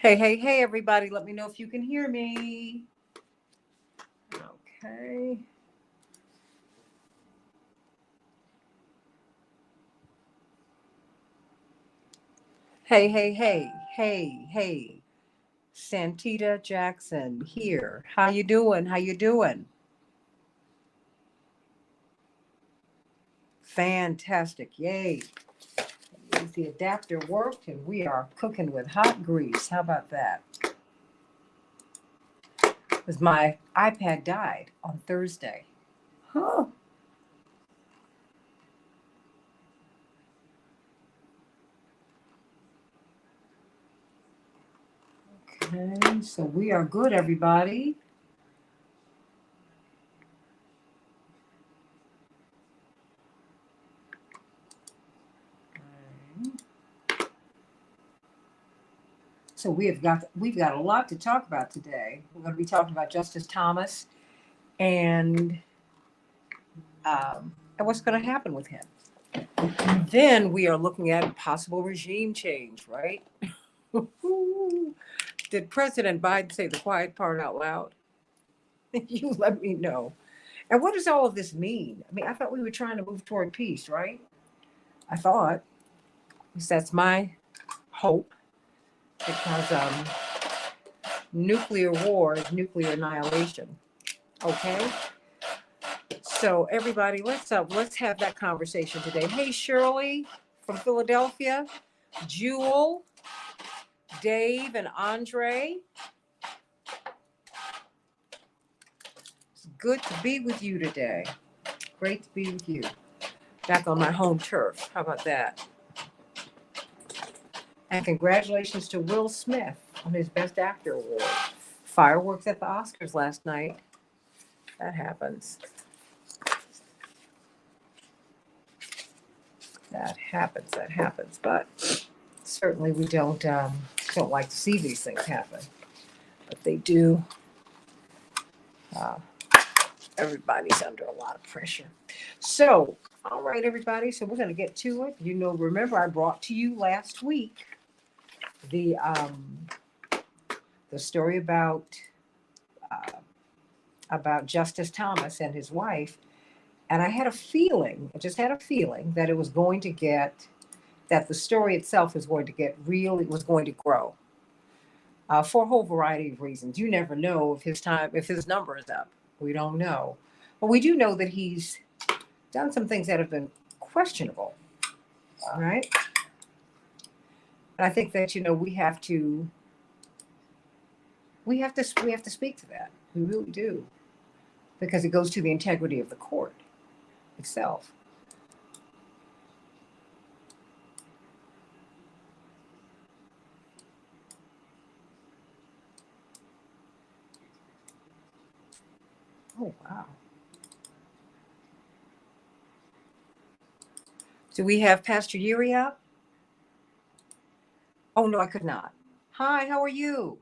Hey, hey, hey, everybody. Let me know if you can hear me. Okay. Hey, hey, hey, hey, hey. Santita Jackson here. How you doing? How you doing? Fantastic. Yay. The adapter worked and we are cooking with hot grease. How about that? Because my iPad died on Thursday. Huh. Okay, so we are good, everybody. So we've got a lot to talk about today. We're going to be talking about Justice Thomas and and what's going to happen with him. Then we are looking at possible regime change, right? Did President Biden say the quiet part out loud? You let me know. And what does all of this mean? I mean, I thought we were trying to move toward peace, right? I thought. At least that's my hope. Because nuclear war is nuclear annihilation. Okay? So everybody, let's have that conversation today. Hey Shirley from Philadelphia, Jewel, Dave, and Andre. It's good to be with you today. Great to be with you. Back on my home turf. How about that? And congratulations to Will Smith on his Best Actor award. Fireworks at the Oscars last night. That happens. That happens. But certainly we don't like to see these things happen. But they do. Uh, everybody's under a lot of pressure. So, all right, everybody. So we're going to get to it. Remember I brought to you last week the story uh, about Justice Thomas and his wife, and I just had a feeling that it was going to that the story itself is going to it was going to grow for a whole variety of reasons. You never know if his number is up. We don't know, but we do know that he's done some things that have been questionable. All right, and I think that we have to speak to that. We really do, because it goes to the integrity of the court itself. Oh wow. Do we have Pastor Yuri up? Oh no, I could not. Hi, how are you?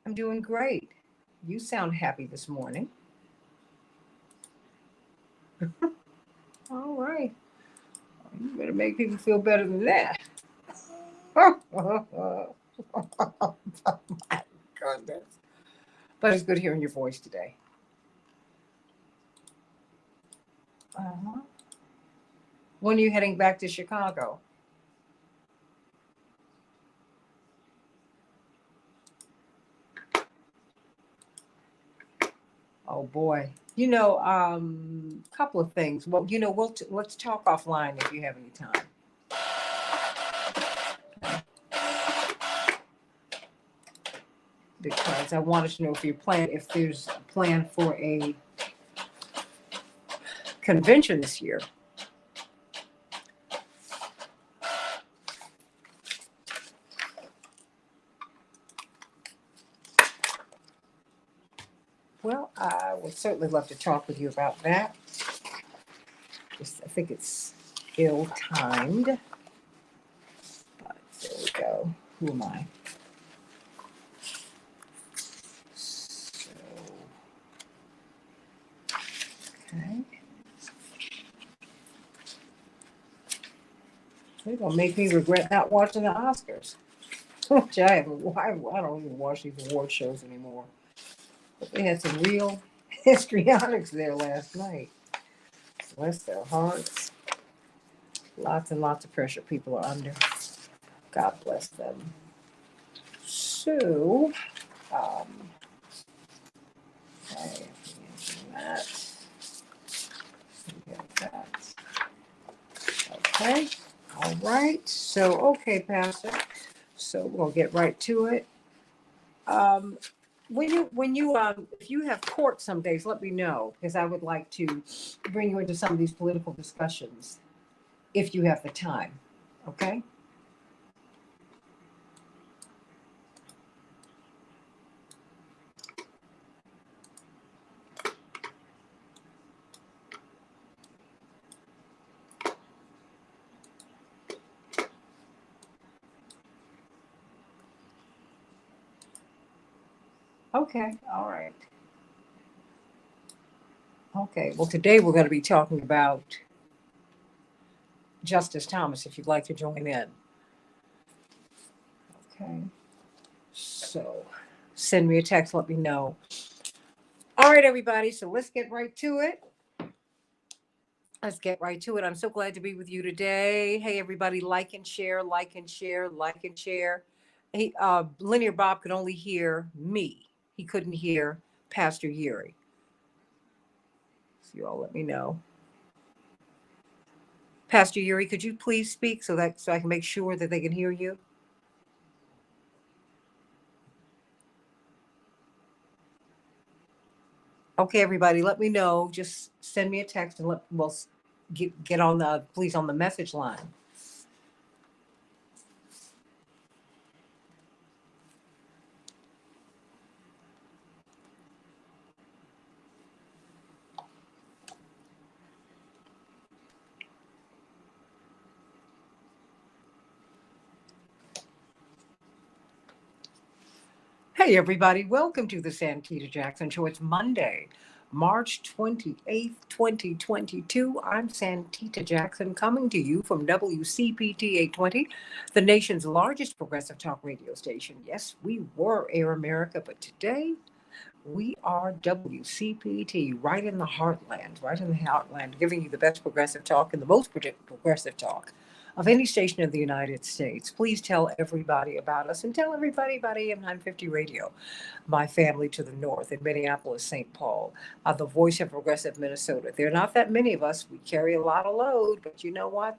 I'm doing great. You sound happy this morning. All right. You better make people feel better than that. Oh my goodness. But it's good hearing your voice today. Uh-huh. When are you heading back to Chicago? Oh boy. Couple of things. Well, let's talk offline if you have any time. Because I wanted to know if there's a plan for a convention this year. Well, I would certainly love to talk with you about that. I think it's ill-timed. But there we go. Who am I? So, okay. They're going to make me regret not watching the Oscars. which I haven't. I don't even watch these award shows anymore. But they had some real histrionics there last night. Bless their hearts. Lots and lots of pressure people are under. God bless them. So, um, okay, that. Get that. Okay. All right. So, okay, Pastor. So we'll get right to it. Um, if you have court some days, let me know because I would like to bring you into some of these political discussions if you have the time. Okay. Okay. All right. Okay. Well, today we're going to be talking about Justice Thomas. If you'd like to join in. Okay. So send me a text. Let me know. All right, everybody. So let's get right to it. Let's get right to it. I'm so glad to be with you today. Hey, everybody, like and share, like and share, like and share. Linear Bob could only hear me. He couldn't hear Pastor Yuri. So you all let me know. Pastor Yuri, could you please speak so I can make sure that they can hear you? Okay, everybody, let me know. Just send me a text and we'll get on the message line. Hey, everybody, welcome to the Santita Jackson Show. It's Monday, March 28th, 2022. I'm Santita Jackson coming to you from WCPT 820, the nation's largest progressive talk radio station. Yes, we were Air America, but today we are WCPT, right in the heartland, giving you the best progressive talk and the most progressive talk of any station in the United States. Please tell everybody about us and tell everybody about AM 950 Radio, my family to the north in Minneapolis, St. Paul, the voice of progressive Minnesota. There are not that many of us. We carry a lot of load, but you know what?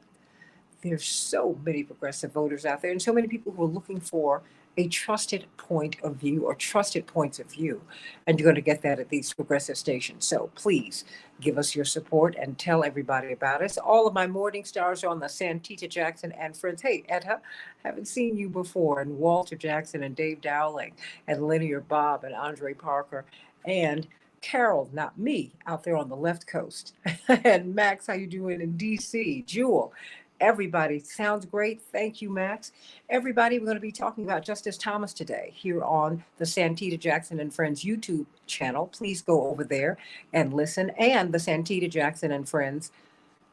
There's so many progressive voters out there and so many people who are looking for a trusted point of view or trusted points of view. And you're going to get that at these progressive stations. So please give us your support and tell everybody about us. All of my morning stars are on the Santita Jackson and friends. Hey, Etta, haven't seen you before. And Walter Jackson and Dave Dowling and Linear Bob and Andre Parker and Carol, not me, out there on the left coast. And Max, how you doing in DC? Jewel. Everybody, sounds great. Thank you, Max. Everybody, we're going to be talking about Justice Thomas today here on the Santita Jackson and Friends YouTube channel. Please go over there and listen. And the Santita Jackson and Friends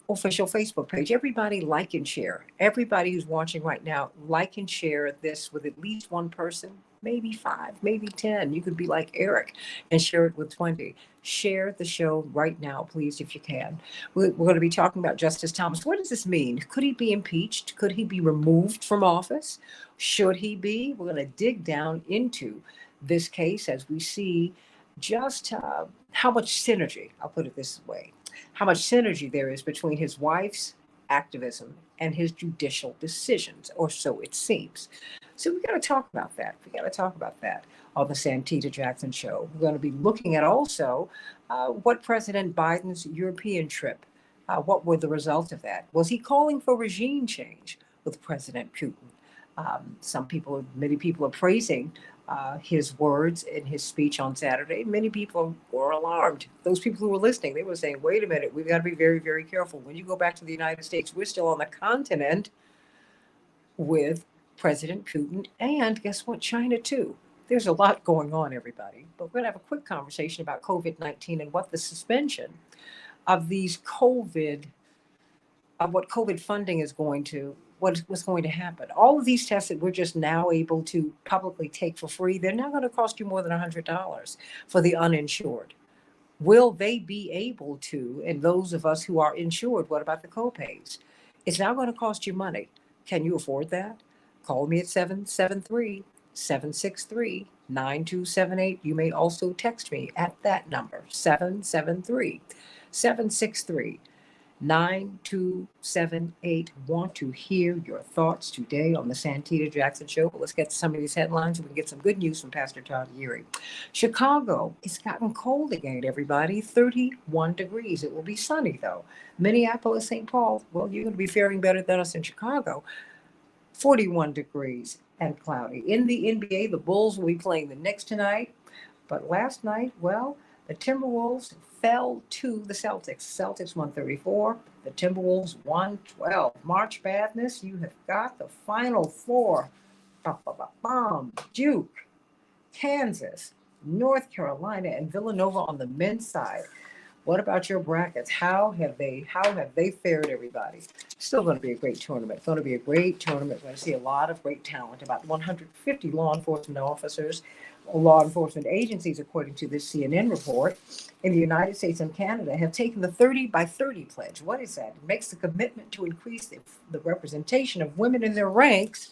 official Facebook page. Everybody like and share. Everybody who's watching right now, like and share this with at least one person, maybe 5, maybe 10. You could be like Eric and share it with 20. Share the show right now, please, if you can. We're going to be talking about Justice Thomas. What does this mean? Could he be impeached? Could he be removed from office? Should he be? We're going to dig down into this case as we see just how much synergy, I'll put it this way, how much synergy there is between his wife's activism and his judicial decisions, or so it seems. So we got to talk about that. We got to talk about that on the Santita Jackson Show. We're going to be looking at also what President Biden's European trip, what were the results of that? Was he calling for regime change with President Putin? Many people are praising his words in his speech on Saturday. Many people were alarmed. Those people who were listening, they were saying, wait a minute, we've got to be very, very careful. When you go back to the United States, we're still on the continent with President Putin. And guess what? China, too. There's a lot going on, everybody. But we're going to have a quick conversation about COVID-19 and what the suspension of what COVID funding is going to what's going to happen. All of these tests that we're just now able to publicly take for free, they're not going to cost you more than $100 for the uninsured. Will they be able to, and those of us who are insured, what about the copays? It's now going to cost you money. Can you afford that? Call me at 773-763-9278. You may also text me at that number, 773-763-9278. Want to hear your thoughts today on the Santita Jackson Show. But let's get to some of these headlines so we can get some good news from Pastor Todd Geary. Chicago, it's gotten cold again, everybody. 31 degrees. It will be sunny, though. Minneapolis, St. Paul, well, you're going to be faring better than us in Chicago. 41 degrees and cloudy. In the NBA, the Bulls will be playing the Knicks tonight. But last night, well, the Timberwolves fell to the Celtics. Celtics 134, the Timberwolves 112. March Madness, you have got the Final Four. Duke, Kansas, North Carolina, and Villanova on the men's side. What about your brackets? How have they fared, everybody? Still going to be a great tournament. Going to be a great tournament. We're going to see a lot of great talent. About 150 law enforcement officers, law enforcement agencies, according to this CNN report, in the United States and Canada have taken the 30 by 30 pledge. What is that? It makes the commitment to increase the representation of women in their ranks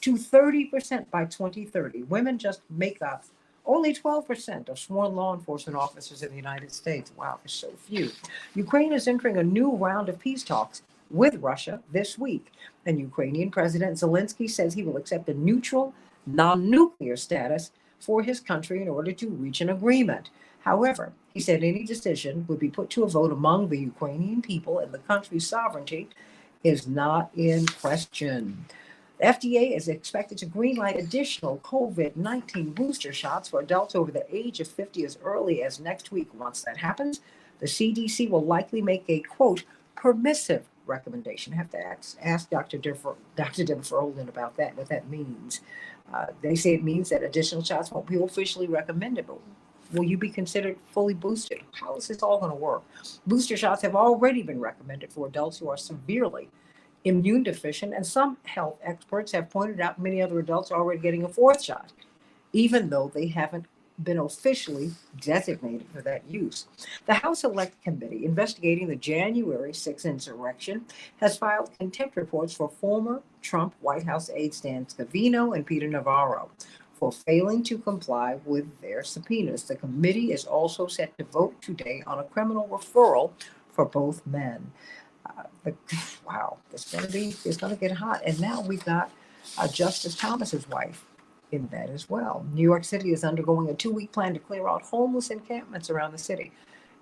to 30% by 2030. Women just make up only 12% of sworn law enforcement officers in the United States. Wow, there's so few. Ukraine is entering a new round of peace talks with Russia this week. And Ukrainian President Zelensky says he will accept a neutral, non-nuclear status for his country in order to reach an agreement. However, he said any decision would be put to a vote among the Ukrainian people, and the country's sovereignty is not in question. The FDA is expected to greenlight additional COVID-19 booster shots for adults over the age of 50 as early as next week. Once that happens, the CDC will likely make a, quote, permissive recommendation. I have to ask Dr. Deborah Ferolin about that, what that means. They say it means that additional shots won't be officially recommended, but will you be considered fully boosted? How is this all going to work? Booster shots have already been recommended for adults who are severely immune deficient, and some health experts have pointed out many other adults are already getting a fourth shot, even though they haven't been officially designated for that use. The House Select Committee investigating the January 6th insurrection has filed contempt reports for former Trump White House aides Dan Scavino and Peter Navarro for failing to comply with their subpoenas. The committee is also set to vote today on a criminal referral for both men. Wow, it's going to get hot. And now we've got Justice Thomas's wife in that as well. New York City is undergoing a 2-week plan to clear out homeless encampments around the city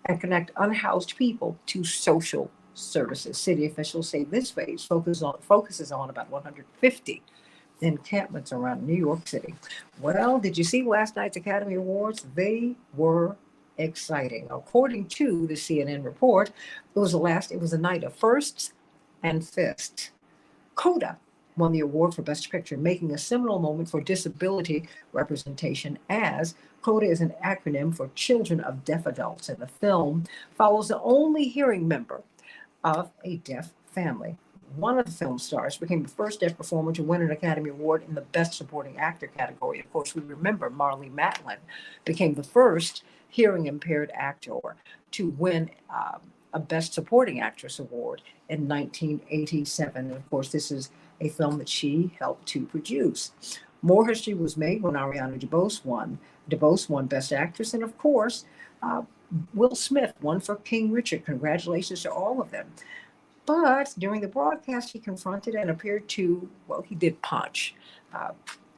and connect unhoused people to social services. City officials say this phase focuses on about 150 encampments around New York City. Well, did you see last night's Academy Awards? They were exciting. According to the CNN report, it was a night of firsts and fists. Coda won the award for Best Picture, making a seminal moment for disability representation, as CODA is an acronym for Children of Deaf Adults, and the film follows the only hearing member of a deaf family. One of the film stars became the first deaf performer to win an Academy Award in the Best Supporting Actor category. Of course, we remember Marlee Matlin became the first hearing impaired actor to win a Best Supporting Actress award in 1987. And of course, this is a film that she helped to produce. More history was made when Ariana DeBose won. DeBose won Best Actress, and of course, Will Smith won for King Richard. Congratulations to all of them. But during the broadcast, he confronted and appeared to, he did punch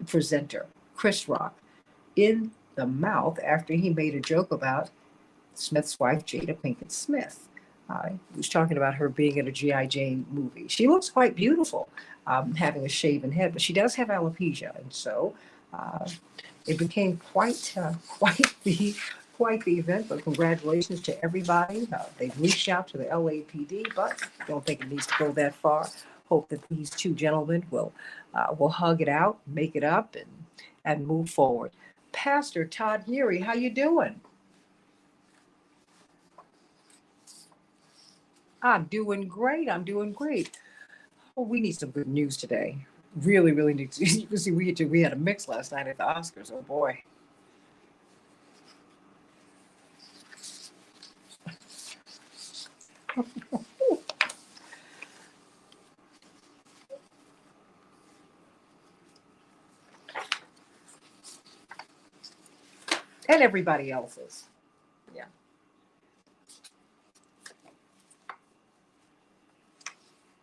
presenter Chris Rock in the mouth after he made a joke about Smith's wife, Jada Pinkett Smith. He was talking about her being in a G.I. Jane movie. She looks quite beautiful, having a shaven head, but she does have alopecia, and so it became quite the event. But congratulations to everybody. They've reached out to the LAPD, but don't think it needs to go that far. Hope that these two gentlemen will hug it out, make it up, and move forward. Pastor Todd Geary, how you doing? I'm doing great. Oh, we need some good news today. Really, really need to. You can see we had a mix last night at the Oscars. Oh boy. And everybody else's. Yeah.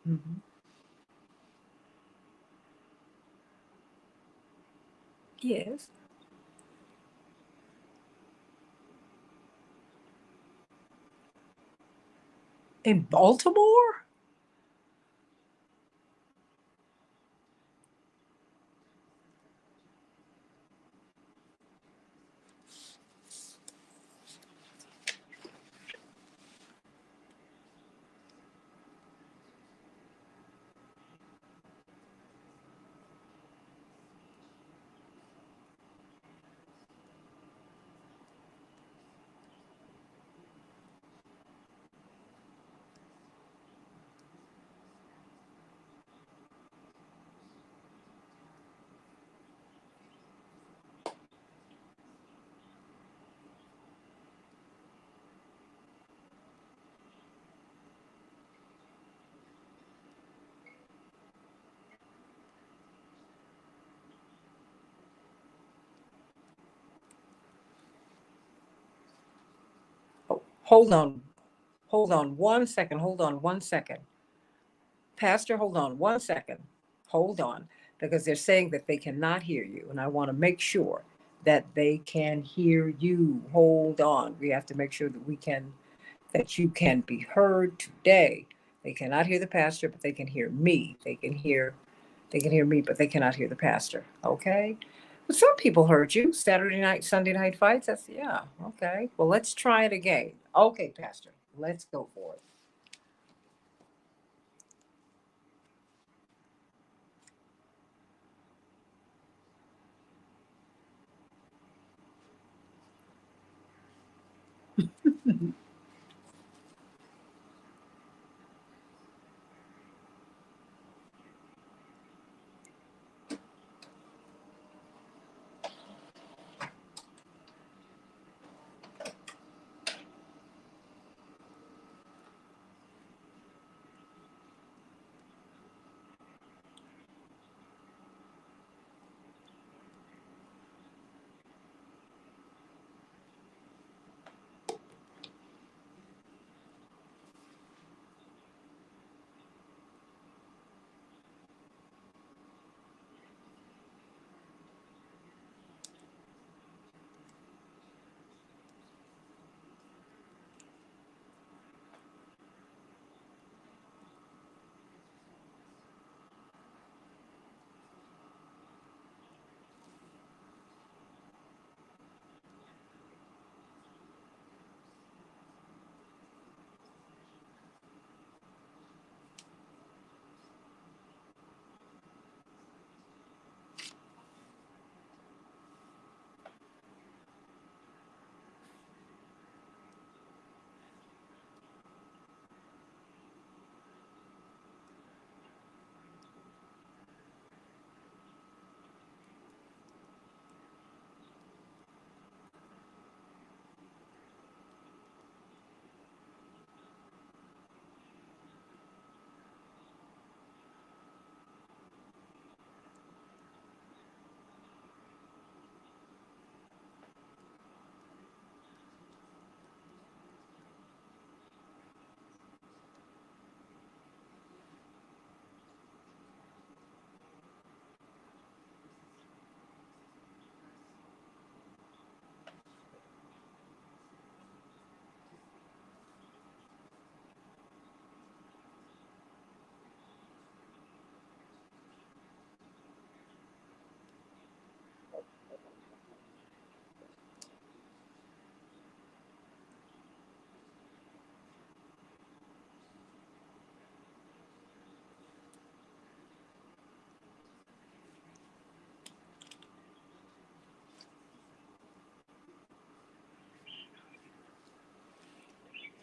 Hmm. Yes. In Baltimore? Oh, hold on. Hold on 1 second. Hold on 1 second. Pastor, hold on 1 second. Hold on. Because they're saying that they cannot hear you. And I want to make sure that they can hear you. Hold on. We have to make sure that you can be heard today. They cannot hear the pastor, but they can hear me. They can hear me, but they cannot hear the pastor. Okay? But some people heard you. Saturday night, Sunday night fights. That's yeah. Okay. Well, let's try it again. Okay, Pastor. Let's go for it.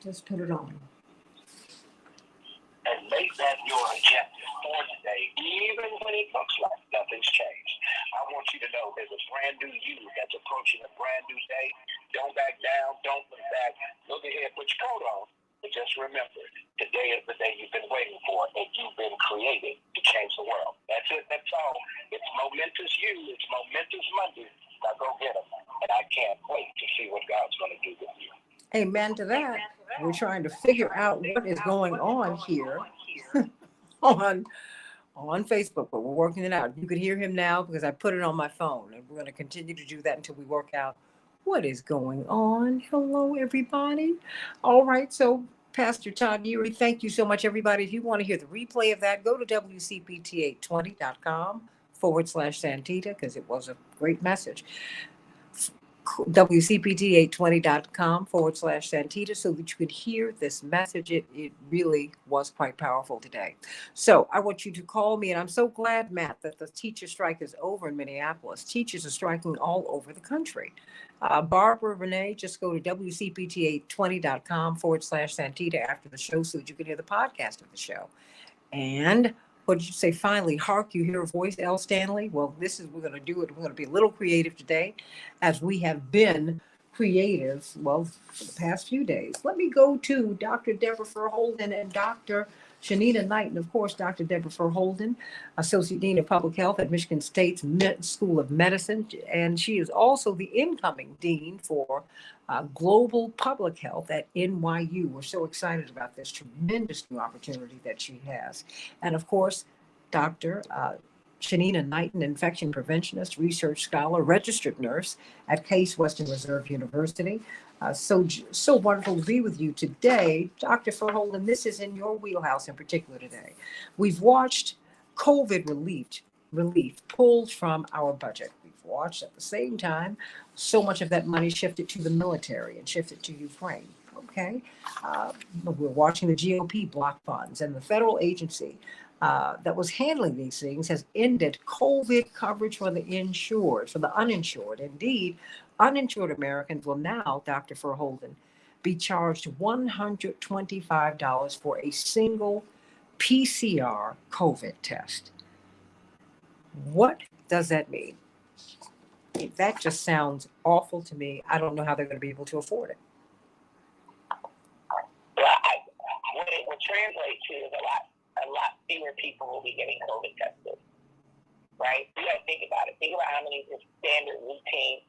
Just put it on. And make that your objective for what it looks like. Nothing's changed. I want you to know there's a brand new you that's approaching a brand new day. Don't back down. Don't look back. Look ahead. Put your coat on. But just remember, today is the day you've been waiting for, and you've been created to change the world. That's it. That's all. It's momentous you. It's momentous Monday. Now go get them. And I can't wait to see what God's going to do with you. Amen to that. We're trying to figure out what is going on here on Facebook, but we're working it out. You can hear him now because I put it on my phone, and we're going to continue to do that until we work out what is going on. Hello, everybody. All right, so Pastor Todd Urey, thank you so much, everybody. If you want to hear the replay of that, go to WCPT820.com/Santita, because it was a great message. WCPT820.com/Santita, so that you could hear this message. It really was quite powerful today. So I want you to call me, and I'm so glad, Matt, that the teacher strike is over in Minneapolis. Teachers are striking all over the country. Barbara, Renee, just go to WCPT820.com/Santita after the show so that you can hear the podcast of the show. And what did you say? Finally, hark, you hear a voice, L. Stanley? Well, we're going to do it. We're going to be a little creative today, as we have been creative, well, for the past few days. Let me go to Dr. Deborah Furr-Holden and Dr. Shanita Knighton. Of course, Dr. Deborah Furr-Holden, Associate Dean of Public Health at Michigan State's School of Medicine, and she is also the incoming Dean for Global Public Health at NYU. We're so excited about this tremendous new opportunity that she has. And of course, Dr. Shanita Knighton, infection preventionist, research scholar, registered nurse at Case Western Reserve University. So wonderful to be with you today. Dr. Furr-Holden, this is in your wheelhouse in particular today. We've watched COVID relief pulled from our budget. We've watched at the same time so much of that money shifted to the military and shifted to Ukraine. Okay. We're watching the GOP block funds, and the federal agency that was handling these things has ended COVID coverage for the uninsured. Indeed, uninsured Americans will now, Dr. Furr-Holden, be charged $125 for a single PCR COVID test. What does that mean? That just sounds awful to me. I don't know how they're going to be able to afford it. Well, what it would translate to is a lot fewer people will be getting COVID tested, right? You got to think about it. Think about how many just standard routine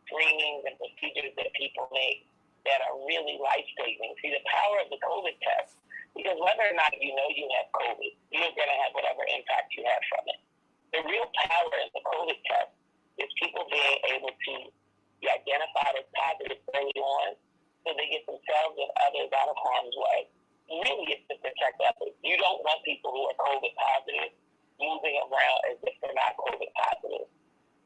screenings and procedures that people make that are really life-saving. See, the power of the COVID test, because whether or not you know you have COVID, you're going to have whatever impact you have from it. The real power of the COVID test is people being able to be identified as positive early on, so they get themselves and others out of harm's way. Really, it's to protect others. You don't want people who are COVID positive moving around as if they're not COVID positive.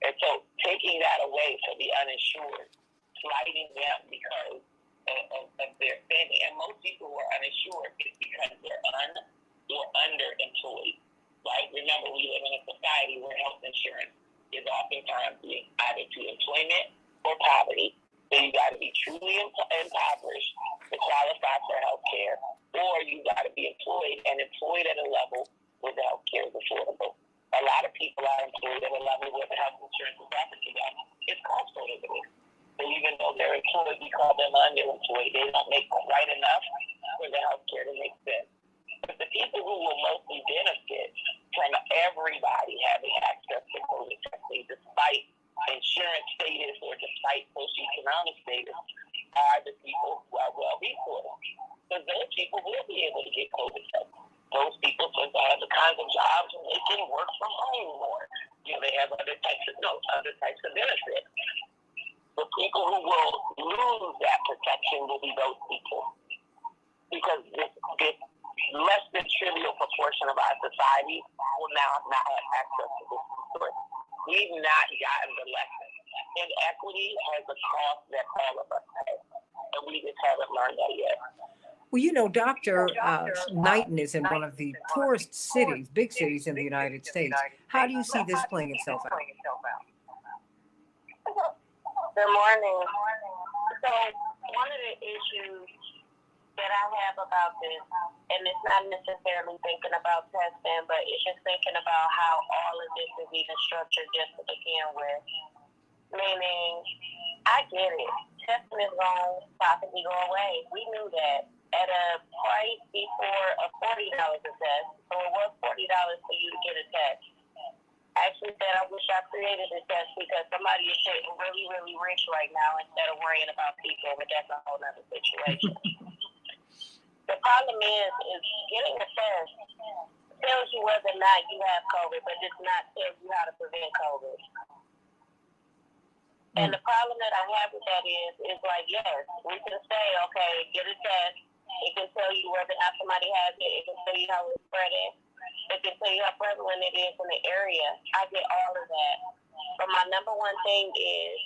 And so taking that away for the uninsured, slighting them because of their spending. And most people who are uninsured is because they're or underemployed. Right? Remember, we live in a society where health insurance is oftentimes linked either to employment or poverty. So you got to be truly impoverished to qualify for health care, or you got to be employed at a level where the health care is affordable. A lot of people are employed at a level where the health insurance is offered to them. It's cost prohibitive. So even though they're employed, we call them underemployed. They don't make quite enough for the health care to make sense. But the people who will mostly benefit from everybody having access to COVID testing, despite insurance status or despite socioeconomic status, are the people who are well-resourced. So those people will be able to get COVID testing. Those people tend to have the kinds of jobs where they can work from home more. They have other types of benefits. The people who will lose that protection will be those people, because this less than trivial proportion of our society will now not have access to this resource. We've not gotten the lesson. Inequity has a cost that all of us pay, and we just haven't learned that yet. Well, Dr. Knighton is in one of the poorest cities, big cities in the United States. How do you see this playing itself out? Good morning. So one of the issues that that I have about this, and it's not necessarily thinking about testing, but it's just thinking about how all of this is even structured just to begin with. Meaning, I get it. Testing is going to possibly go away. We knew that at a price before of $40 a test. So it was $40 for you to get a test. I actually said I wish I created a test because somebody is getting really, really rich right now instead of worrying about people, but that's a whole other situation. The problem is getting a test tells you whether or not you have COVID, but does not tell you how to prevent COVID. And the problem that I have with that is like, yes, we can say, okay, get a test. It can tell you whether or not somebody has it. It can tell you how it's spreading. It can tell you how prevalent it is in the area. I get all of that. But my number one thing is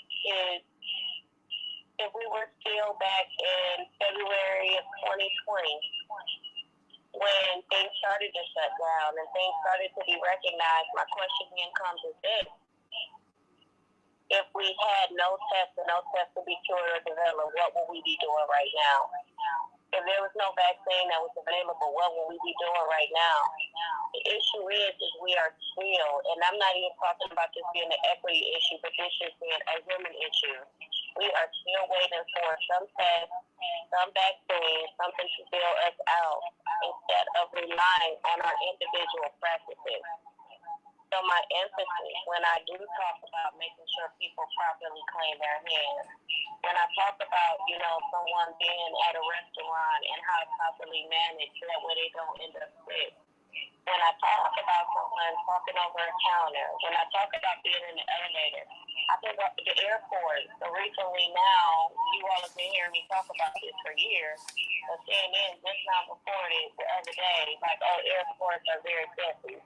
if we were still back in February of 2020, when things started to shut down and things started to be recognized, my question then comes is this. If we had no tests and no tests to be cured or developed, what would we be doing right now? If there was no vaccine that was available, what would we be doing right now? The issue is we are still, and I'm not even talking about this being an equity issue, but this is being a women issue. We are still waiting for some tests, some vaccines, something to bail us out instead of relying on our individual practices. So my emphasis when I do talk about making sure people properly clean their hands, when I talk about, someone being at a restaurant and how to properly manage so that way they don't end up sick, when I talk about someone talking over a counter, when I talk about being in the elevator, I think about the airport. So recently now, you all have been hearing me talk about this for years, but CNN just now reported the other day, like, airports are very filthy.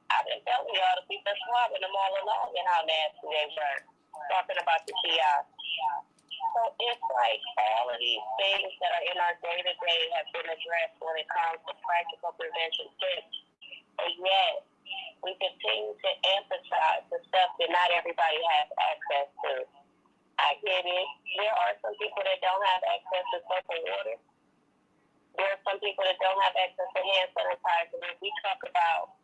I've been telling y'all to keep us swabbing them all along and how nasty they were. Talking about the kiosks. So it's like all of these things that are in our day-to-day have been addressed when it comes to practical prevention tips. But yet, we continue to emphasize the stuff that not everybody has access to. I get it. There are some people that don't have access to soap and water. There are some people that don't have access to hand sanitizer. If we talk about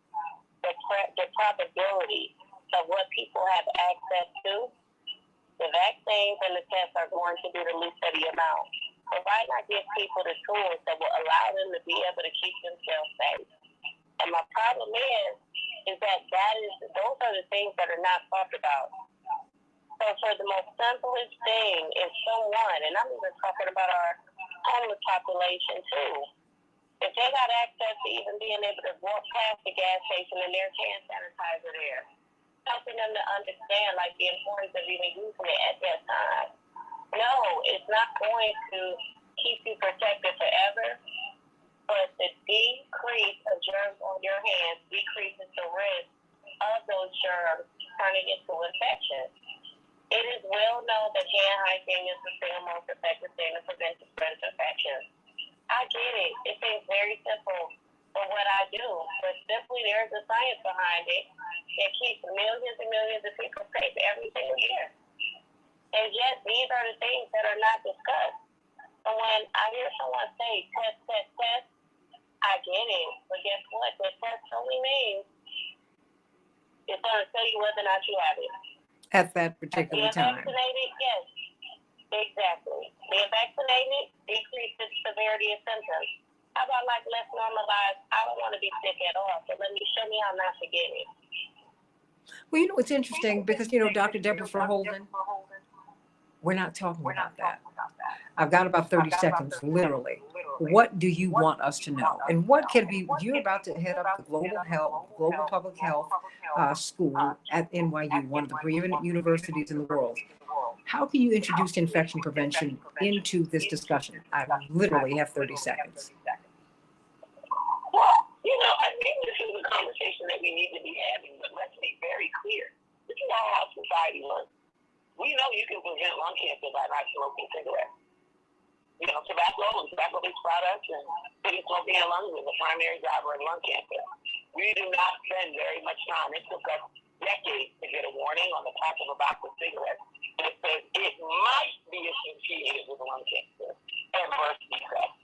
the probability of what people have access to, the vaccines and the tests are going to be the least of the amount. So why not give people the tools that will allow them to be able to keep themselves safe? And my problem is that those are the things that are not talked about. So for the most simplest thing is someone, and I'm even talking about our homeless population too, if they got access to even being able to walk past the gas station and there's hand sanitizer there, helping them to understand like the importance of even using it at that time. No, it's not going to keep you protected forever, but the decrease of germs on your hands decreases the risk of those germs turning into infection. It is well known that hand hygiene is the single most effective thing to prevent the spread of infection. I get it. It seems very simple for what I do, but simply there's a science behind it that keeps millions and millions of people safe every single year. And yet, these are the things that are not discussed. So when I hear someone say, test, test, test, I get it. But guess what? The test only means it's going to tell you whether or not you have it. At that particular time. Being vaccinated, yes. Exactly. Being vaccinated decreases severity of symptoms. How about let's normalize, I don't want to be sick at all, so show me how not to get it. Well, it's interesting because, Dr. Deborah Verholden, we're not talking about that. I've got about 30 seconds, literally. What do you want us to know? And what can be, you're about to head up the global public health school at NYU, one of the preeminent universities in the world. How can you introduce infection prevention into this discussion? I literally have 30 seconds. Well, I think this is a conversation that we need to be having, but let's be very clear. This is not how society works. We know you can prevent lung cancer by not smoking cigarettes. Tobacco and tobacco-based products and putting smoking in lungs is the primary driver of lung cancer. We do not spend very much time. It took us decades to get a warning on the top of a box of cigarettes that says it might be associated with lung cancer and birth defects.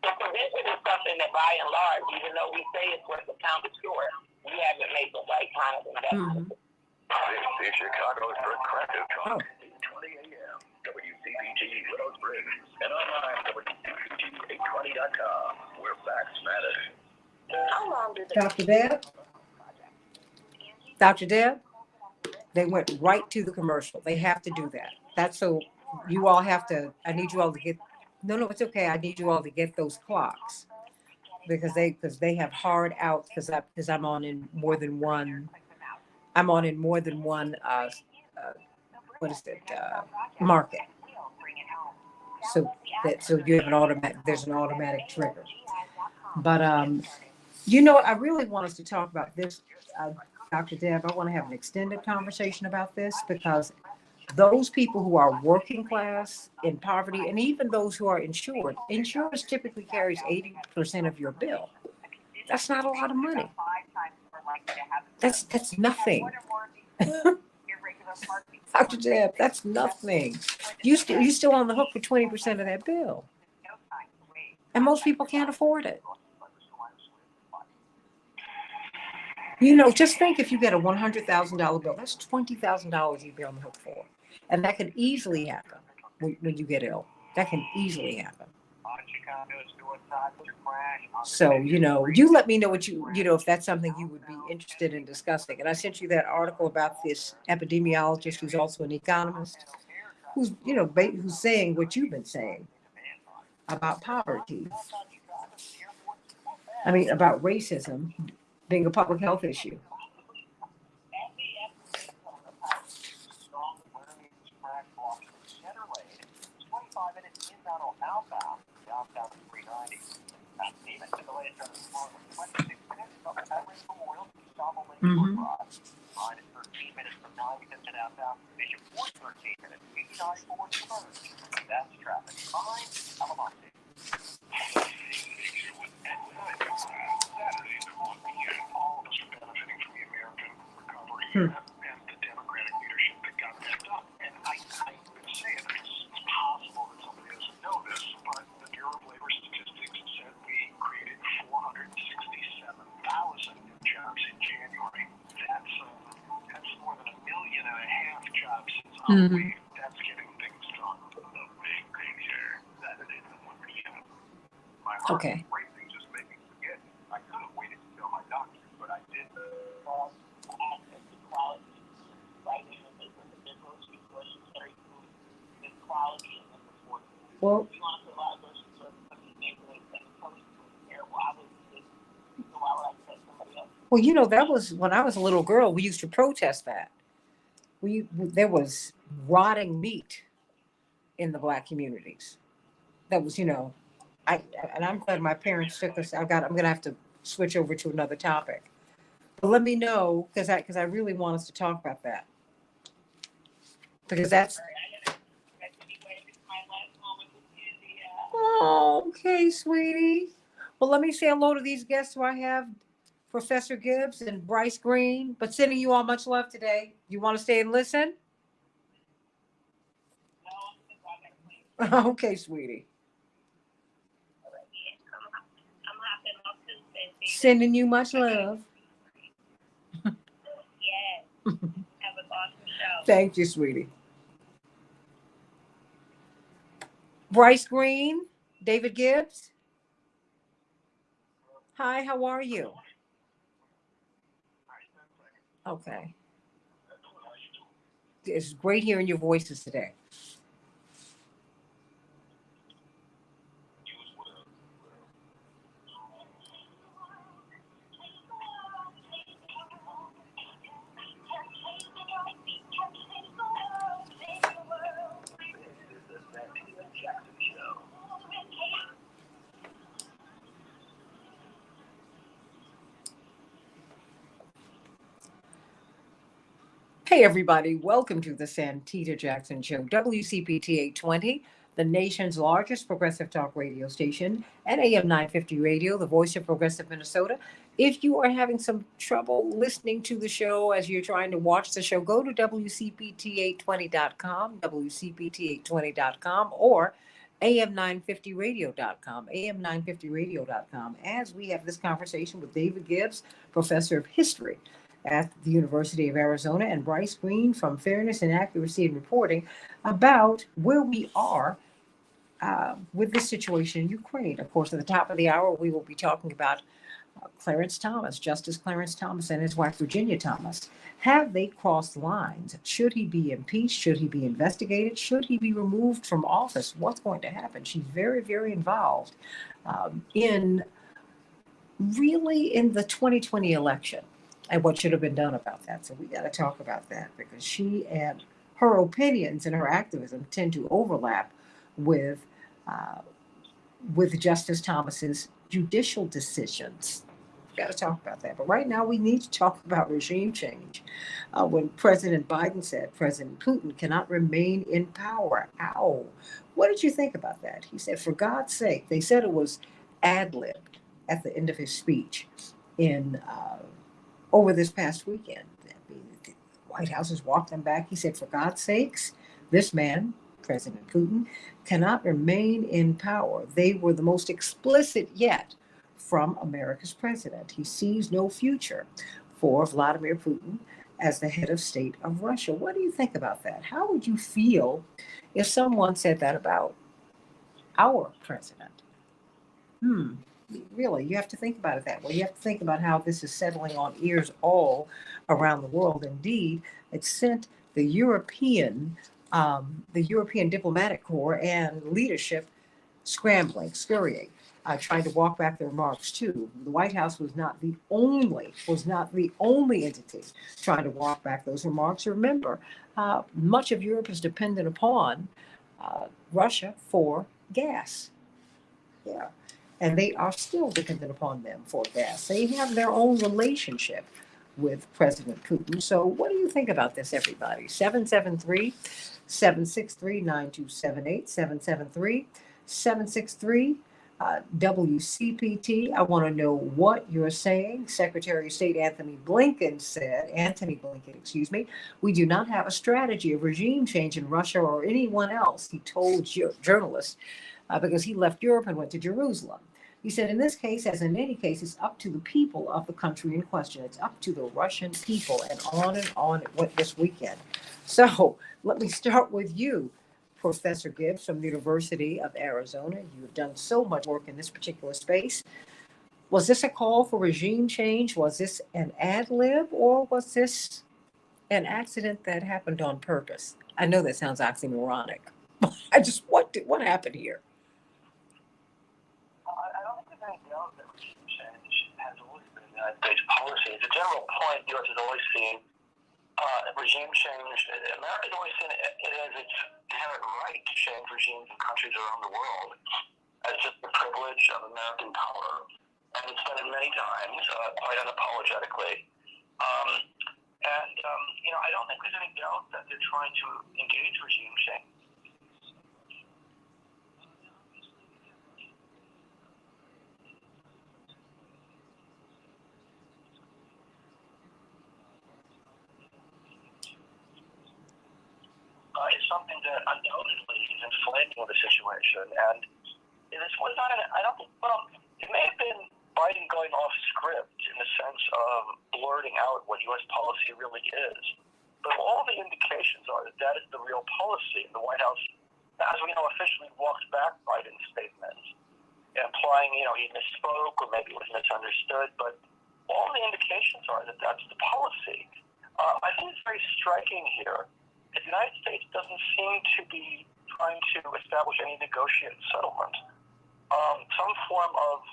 The something that by and large, even though we say it's worth a pound of store, we haven't made the right kind of investment. This is Chicago's Progressive Talk. 20 a.m. WCPT Willow Springs and online WCPT820.com, where facts matter. How long did Dr. Deb? Dr. Deb? They went right to the commercial. They have to do that. That's so you all have to, I need you all to get, no, it's okay. I need you all to get those clocks because they have hard out because I'm on in more than one, what is it, market. So you have there's an automatic trigger. But, I really want us to talk about this, Dr. Deb. I want to have an extended conversation about this because those people who are working class in poverty and even those who are insured, insurance typically carries 80% of your bill. That's not a lot of money. That's nothing. Dr. Deb, that's nothing. You still on the hook for 20% of that bill. And most people can't afford it. Just think if you get a $100,000 bill, that's $20,000 you'd be on the hook for. And that can easily happen when you get ill. That can easily happen. So, you let me know what if that's something you would be interested in discussing. And I sent you that article about this epidemiologist who's also an economist, who's saying what you've been saying about poverty. I mean, about racism being a public health issue. Mm-hmm. And the Democratic leadership that got that done. And I would say it's possible that somebody doesn't know this, but the Bureau of Labor Statistics said we created 467,000 new jobs in January. That's more than 1.5 million jobs since Halloween. That's getting things done. The big thing here, that it is the 1%. My heart racing just made me forget. I could have waited to tell my doctor, but I didn't. Well, that was when I was a little girl. We used to protest that. There was rotting meat in the Black communities. That was, and I'm glad my parents took us. I'm gonna have to switch over to another topic. But let me know because I really want us to talk about that because that's. Oh, okay, sweetie. Well, let me say hello to these guests who I have. Professor Gibbs and Bryce Green, but sending you all much love today. You want to stay and listen? Okay, sweetie. Sending you much love. Yes. Have an awesome show. Thank you, sweetie. Bryce Green, David Gibbs. Hi, how are you? Okay. It's great hearing your voices today. Hey, everybody. Welcome to the Santita Jackson Show, WCPT 820, the nation's largest progressive talk radio station, and AM 950 radio, the voice of progressive Minnesota. If you are having some trouble listening to the show as you're trying to watch the show, go to WCPT820.com, WCPT820.com, or am950radio.com, am950radio.com, as we have this conversation with David Gibbs, professor of history at the University of Arizona, and Bryce Green from Fairness and Accuracy in Reporting, about where we are with this situation in Ukraine. Of course, at the top of the hour, we will be talking about Clarence Thomas, Justice Clarence Thomas, and his wife, Virginia Thomas. Have they crossed lines? Should he be impeached? Should he be investigated? Should he be removed from office? What's going to happen? She's very, very involved in the 2020 election and what should have been done about that. So we got to talk about that, because she and her opinions and her activism tend to overlap with Justice Thomas's judicial decisions. Got to talk about that. But right now, we need to talk about regime change. When President Biden said President Putin cannot remain in power. Ow. What did you think about that? He said, for God's sake, they said it was ad-libbed at the end of his speech in over this past weekend. The White House has walked them back. He said, for God's sakes, this man, President Putin, cannot remain in power. They were the most explicit yet from America's president. He sees no future for Vladimir Putin as the head of state of Russia. What do you think about that? How would you feel if someone said that about our president? Really, you have to think about it that way. You have to think about how this is settling on ears all around the world. Indeed, it sent the European diplomatic corps and leadership scrambling, scurrying, trying to walk back their remarks too. The White House was not the only entity trying to walk back those remarks. Remember, much of Europe is dependent upon Russia for gas. Yeah. And they are still dependent upon them for gas. They have their own relationship with President Putin. So what do you think about this, everybody? 773-763-9278, 773-763 WCPT. I want to know what you're saying. Secretary of State Antony Blinken, we do not have a strategy of regime change in Russia or anyone else, he told journalists, because he left Europe and went to Jerusalem. He said, in this case, as in any case, it's up to the people of the country in question. It's up to the Russian people, and on it went this weekend. So let me start with you, Professor Gibbs from the University of Arizona. You have done so much work in this particular space. Was this a call for regime change? Was this an ad lib, or was this an accident that happened on purpose? I know that sounds oxymoronic. What happened here? I don't think there's any doubt that regime change has always been the United States policy. As a general point, the U.S. has always seen regime change. America's always seen it as its inherent right to change regimes in countries around the world as just the privilege of American power. And it's done it many times, quite unapologetically. I don't think there's any doubt that they're trying to engage regime change. Is something that undoubtedly is inflaming the situation. And this was not it may have been Biden going off script in the sense of blurting out what U.S. policy really is. But all the indications are that that is the real policy. The White House, as we know, officially walked back Biden's statements, implying, he misspoke or maybe it was misunderstood. But all the indications are that that's the policy. I think it's very striking here. The United States doesn't seem to be trying to establish any negotiated settlement. Some form of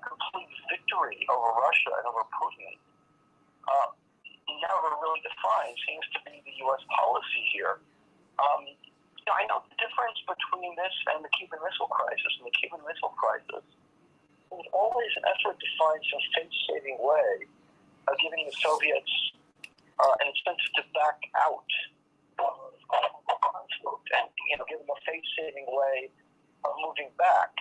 complete victory over Russia and over Putin, never really defined, seems to be the U.S. policy here. I know the difference between this and the Cuban Missile Crisis. In the Cuban Missile Crisis, there was always an effort to find some face-saving way of giving the Soviets an incentive to back out of the conflict and give them a face-saving way of moving back.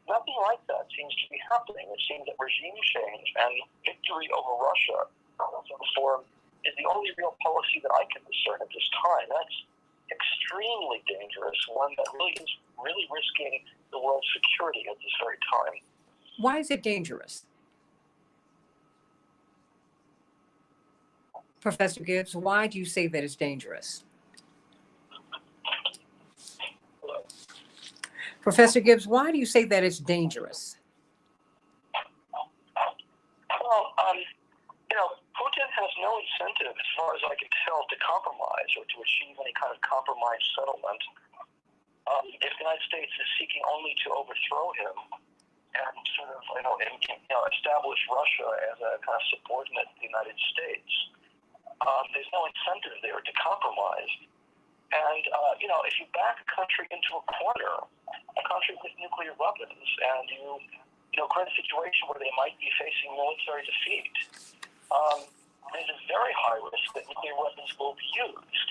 Nothing like that seems to be happening. It seems that regime change and victory over Russia in some form is the only real policy that I can discern at this time. extremely dangerous, one that really is really risking the world's security at this very time. Why is it dangerous? Professor Gibbs, why do you say that it's dangerous? Professor Gibbs, why do you say that it's dangerous? Well, Putin has no incentive, as far as I can tell, to compromise or to achieve any kind of compromise settlement. If the United States is seeking only to overthrow him and sort of, establish Russia as a kind of subordinate to the United States, there's no incentive there to compromise. And, if you back a country into a corner, a country with nuclear weapons, and you create a situation where they might be facing military defeat, there's a very high risk that nuclear weapons will be used.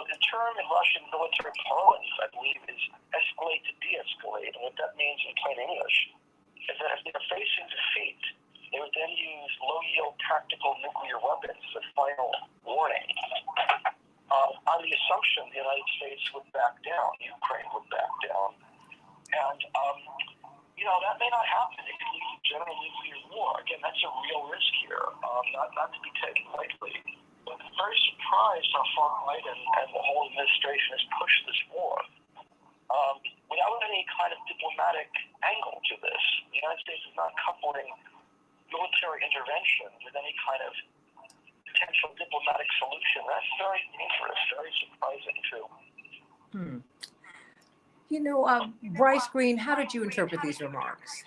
The term in Russian military parlance, I believe, is escalate to de-escalate. And what that means in plain English is that if they're facing defeat, they would then use low-yield tactical nuclear weapons as a final warning. On the assumption the United States would back down, Ukraine would back down. And, that may not happen. It could lead to general nuclear war. Again, that's a real risk here, not to be taken lightly. But I'm very surprised how far Biden and the whole administration has pushed this war without any kind of diplomatic angle to this. The United States is not coupling military intervention with any kind of potential diplomatic solution. That's very dangerous, very surprising, too. Bryce Green, how did you interpret these remarks?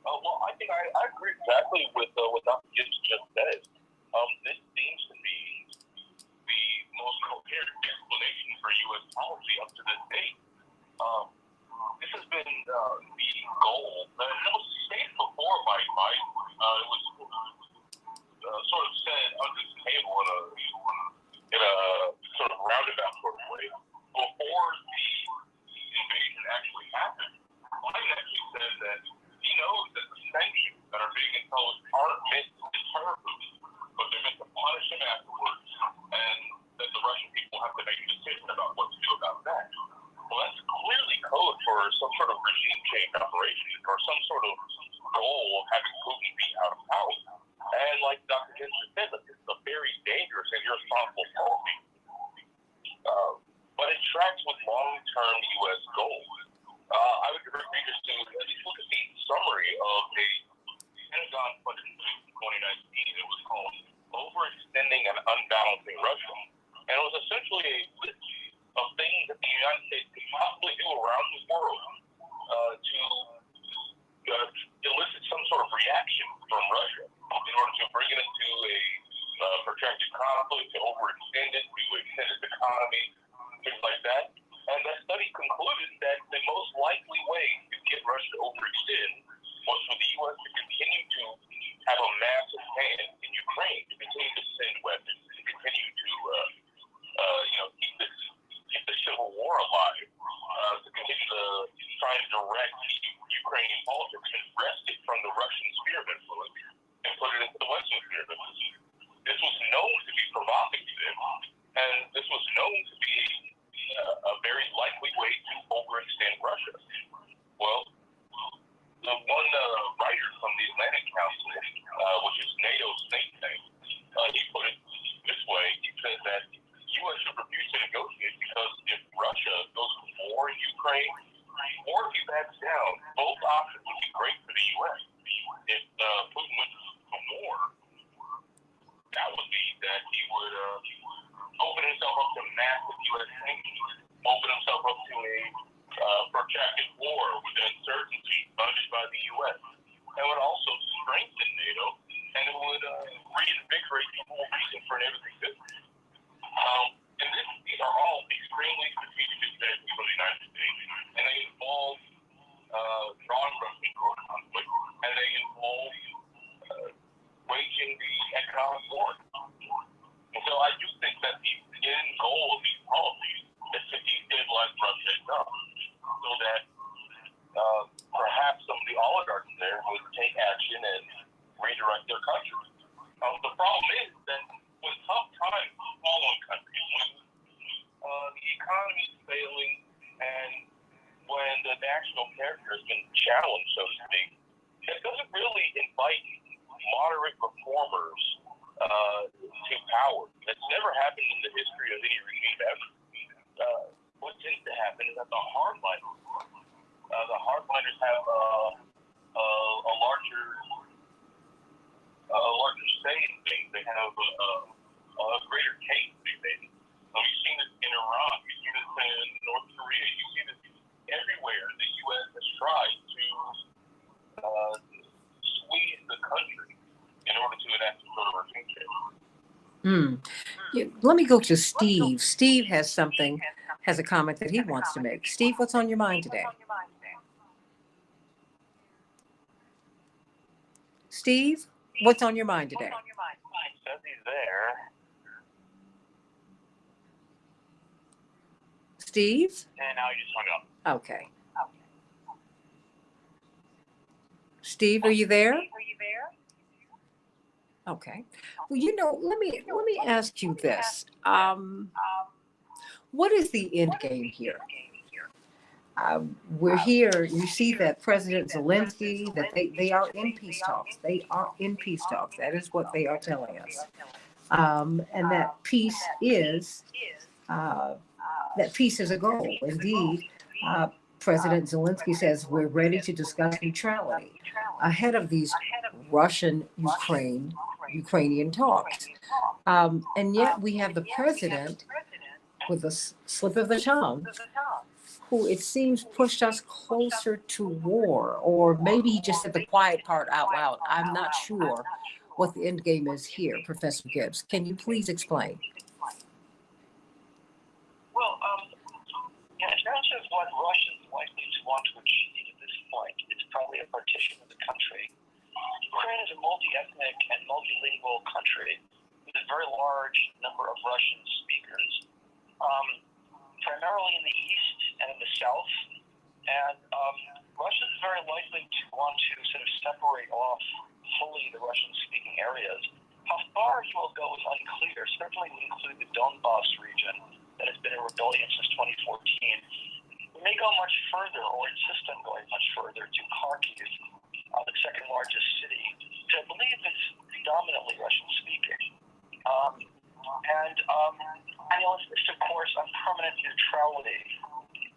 Well, I think I agree exactly with what Dr. Gibbs just said. This seems to be the most coherent explanation for U.S. policy up to this date. This has been the goal. And it was stated before by Biden. It was sort of said under the table in a sort of roundabout sort of way. Before the invasion actually happened, Biden actually said that he knows that the sanctions that are being imposed aren't meant to deter Putin, but they're meant to punish him afterwards, and that the Russian people have to make a decision about what to do about that. Well, that's clearly code for some sort of regime change operation or some sort of goal of having Putin be out of power. And like Dr. Gibbs said, this is a very dangerous and irresponsible policy. But it tracks with long-term U.S. goals. I would agree just to at least look at the summary of a Pentagon-funded study in 2019. It was called Overextending and Unbalancing Russia. And it was essentially a list of things that the United States could possibly do around the world to elicit some sort of reaction from Russia in order to bring it into a protracted conflict, to overextend it, to extend its economy, things like that. And that study concluded that the most likely way to get Russia to overextend was for the U.S. to continue to have a massive hand in Ukraine, to continue to send weapons, to continue to keep the civil war alive, to continue to try and direct Ukrainian politics and wrest it from the Russian sphere of influence and put it into the Western sphere of influence. This was known to be provocative, and this was known to be a very likely way to overextend Russia. Well, the one writer from the Atlantic Council, which is NATO's think tank, he put it this way. He said that U.S. should refuse to negotiate because if Russia goes to war in Ukraine, or if he backs down, both options would be great for the U.S. If Putin went to war, that would be that he would open himself up to massive U.S. sanctions, open himself up to a protracted war with an insurgency funded by the U.S. That would also strengthen NATO, and it would reinvigorate the whole reason for NATO existence. And these are all extremely strategic advantages for the United States, and they involve non-Russian conflict, and they involve waging the economic war. And so I do think that the end goal of these policies is to destabilize Russia itself. national character has been challenged, so to speak, it doesn't really invite moderate reformers to power. That's never happened in the history of any regime ever. What tends to happen is that the hardliners have a larger say in things. They have a greater case to be made. You've seen it in Iran. You've seen it in North Korea. You've seen it everywhere. The U.S. has tried to squeeze the country in order to enact some sort of regime change. Let me go to Steve. Steve has a comment that he wants to make. Steve, what's on your mind today? Steve, what's on your mind today? He says he's there. Steve? And now he just hung up. Okay. Steve, are you there? Okay. Well, let me ask you this. What is the end game here? We're here. You see that President Zelensky, that they are in peace talks. They are in peace talks. That is what they are telling us. And that peace is a goal. Indeed, President Zelensky says we're ready to discuss neutrality ahead of these Russian-Ukrainian talks. And yet we have the president with a slip of the tongue who it seems pushed us closer to war, or maybe he just said the quiet part out loud. I'm not sure what the end game is here, Professor Gibbs. Can you please explain? Well, in terms of what Russians likely to want to achieve at this point, it's probably a partition of the country. Ukraine is a multi-ethnic and multilingual country with a very large number of Russian speakers, primarily in the east and in the south. And Russia is very likely to want to sort of separate off fully the Russian-speaking areas. How far he will go is unclear. Certainly would include the Donbass region that has been in rebellion since 2014. We may go much further, or insist on going much further, to Kharkiv, the second largest city, which I believe is predominantly Russian-speaking. And he'll insist, of course, on permanent neutrality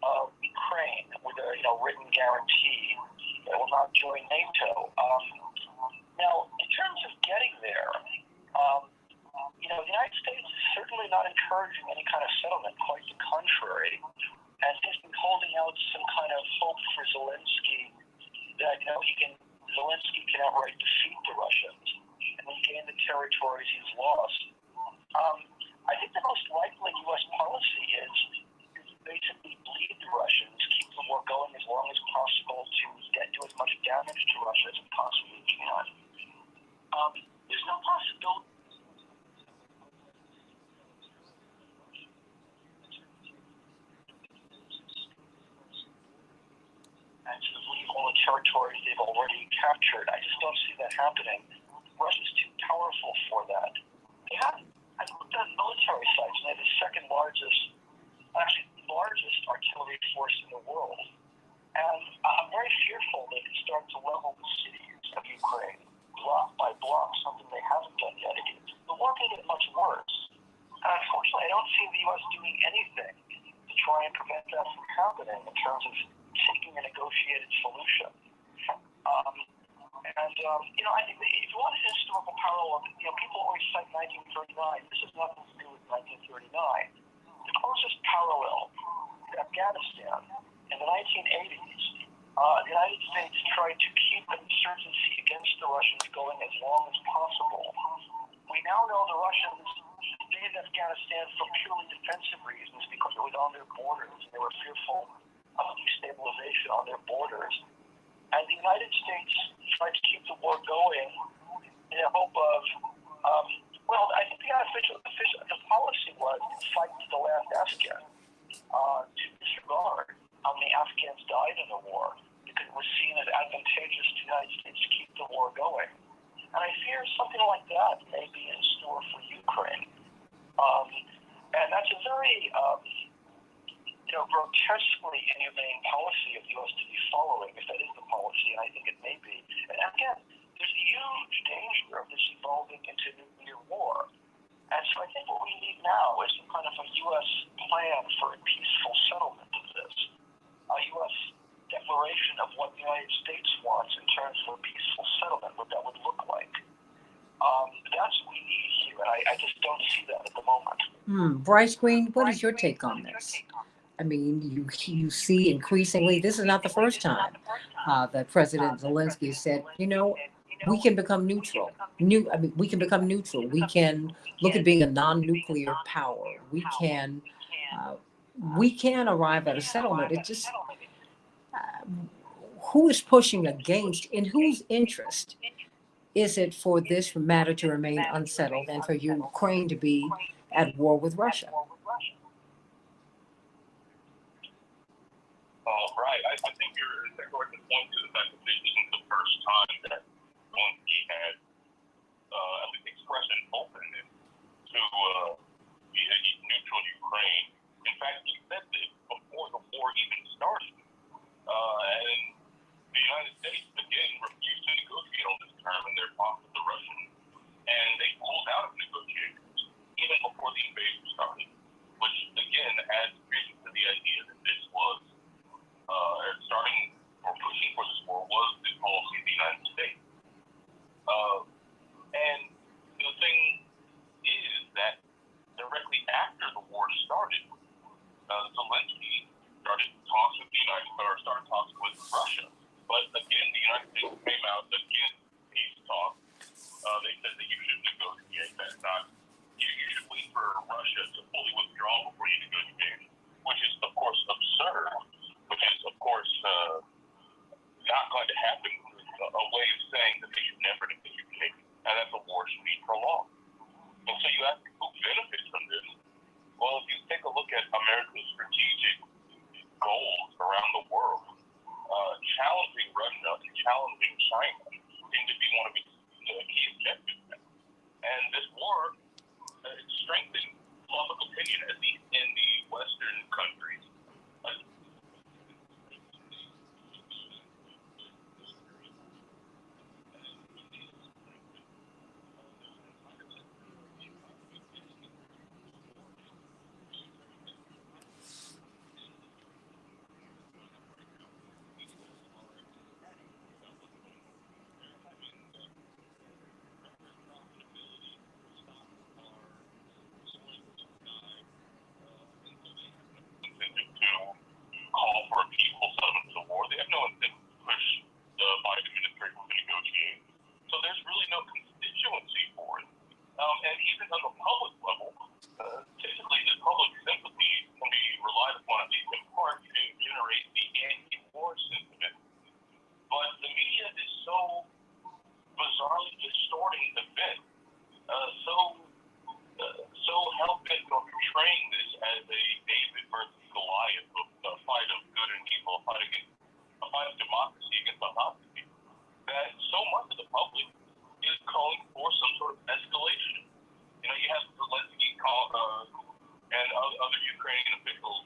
of Ukraine with a written guarantee that it will not join NATO. Now, in terms of getting there, the United States is certainly not encouraging any kind of settlement, quite the contrary, and he's been holding out some kind of hope for Zelensky that Zelensky can outright defeat the Russians and regain the territories he's lost. I think the most likely U.S. policy is basically bleed the Russians, keep the war going as long as possible to do as much damage to Russia as it possibly can. There's no possibility. And to leave all the territories they've already captured. I just don't see that happening. Russia's too powerful for that. I looked at military sites, and they're the second largest artillery force in the world. And I'm very fearful they can start to level the cities of Ukraine, block by block, something they haven't done yet. The war can get much worse. And unfortunately, I don't see the U.S. doing anything to try and prevent that from happening in terms of seeking a negotiated solution. I think if you want an historical parallel, people always cite 1939. This has nothing to do with 1939. The closest parallel to Afghanistan in the 1980s, the United States tried to keep an insurgency against the Russians going as long as possible. We now know the Russians stayed in Afghanistan for purely defensive reasons because it was on their borders, and they were fearful of destabilization on their borders. And the United States tried to keep the war going in the hope of, I think the policy was to fight to the last Afghan, to disregard how many Afghans died in the war, because it was seen as advantageous to the United States to keep the war going. And I fear something like that may be in store for Ukraine. And that's a very grotesquely inhumane policy of the U.S. to of what the United States wants in terms of a peaceful settlement, what that would look like. That's what we need here, and I just don't see that at the moment. Bryce Green, what is your take on this? I mean, you see increasingly, this is not the first time that President Zelensky said, we can become neutral. We can become neutral. We can look at being a non-nuclear power. We can arrive at a settlement. It just, who is pushing against, in whose interest is it for this matter to remain unsettled and for Ukraine to be at war with Russia? Right. I think you're going to point to the fact that this isn't the first time that Zelensky had at least expressed an openness to be a neutral Ukraine. In fact, he said this before the war even started. And the United States, again, refused to negotiate on this term in their talks with the Russians. And they pulled out of negotiations even before the invasion started, which, again, adds credence to the idea that this was starting or pushing for this war was the policy of the United States. And the thing is that directly after the war started, Zelensky started talks with Russia. But again, the United States came out against peace talks. They said that you should negotiate. That's not. You should wait for Russia to fully withdraw before you negotiate, which is of course absurd. Which is of course not going to happen. A way of saying that they should never negotiate, and that the war should be prolonged. And so you ask who benefits from this? Well, if you take a look at America's strategic goals around the world, challenging Russia and challenging China seem to be one of its key objectives. And this war strengthened public opinion, at least in the Western countries. Call for a peaceful settlement to the war. They have no incentive to push the Biden administration to negotiate. So there's really no constituency for it. And even on the public level, typically the public sympathy can be relied upon, at least in part, to generate the anti-war sentiment. But the media is so bizarrely distorting events, so hell-bent on portraying this as a David versus Goliath, a fight of good and evil, a fight of democracy against autocracy, that so much of the public is calling for some sort of escalation. You have Zelensky and other Ukrainian officials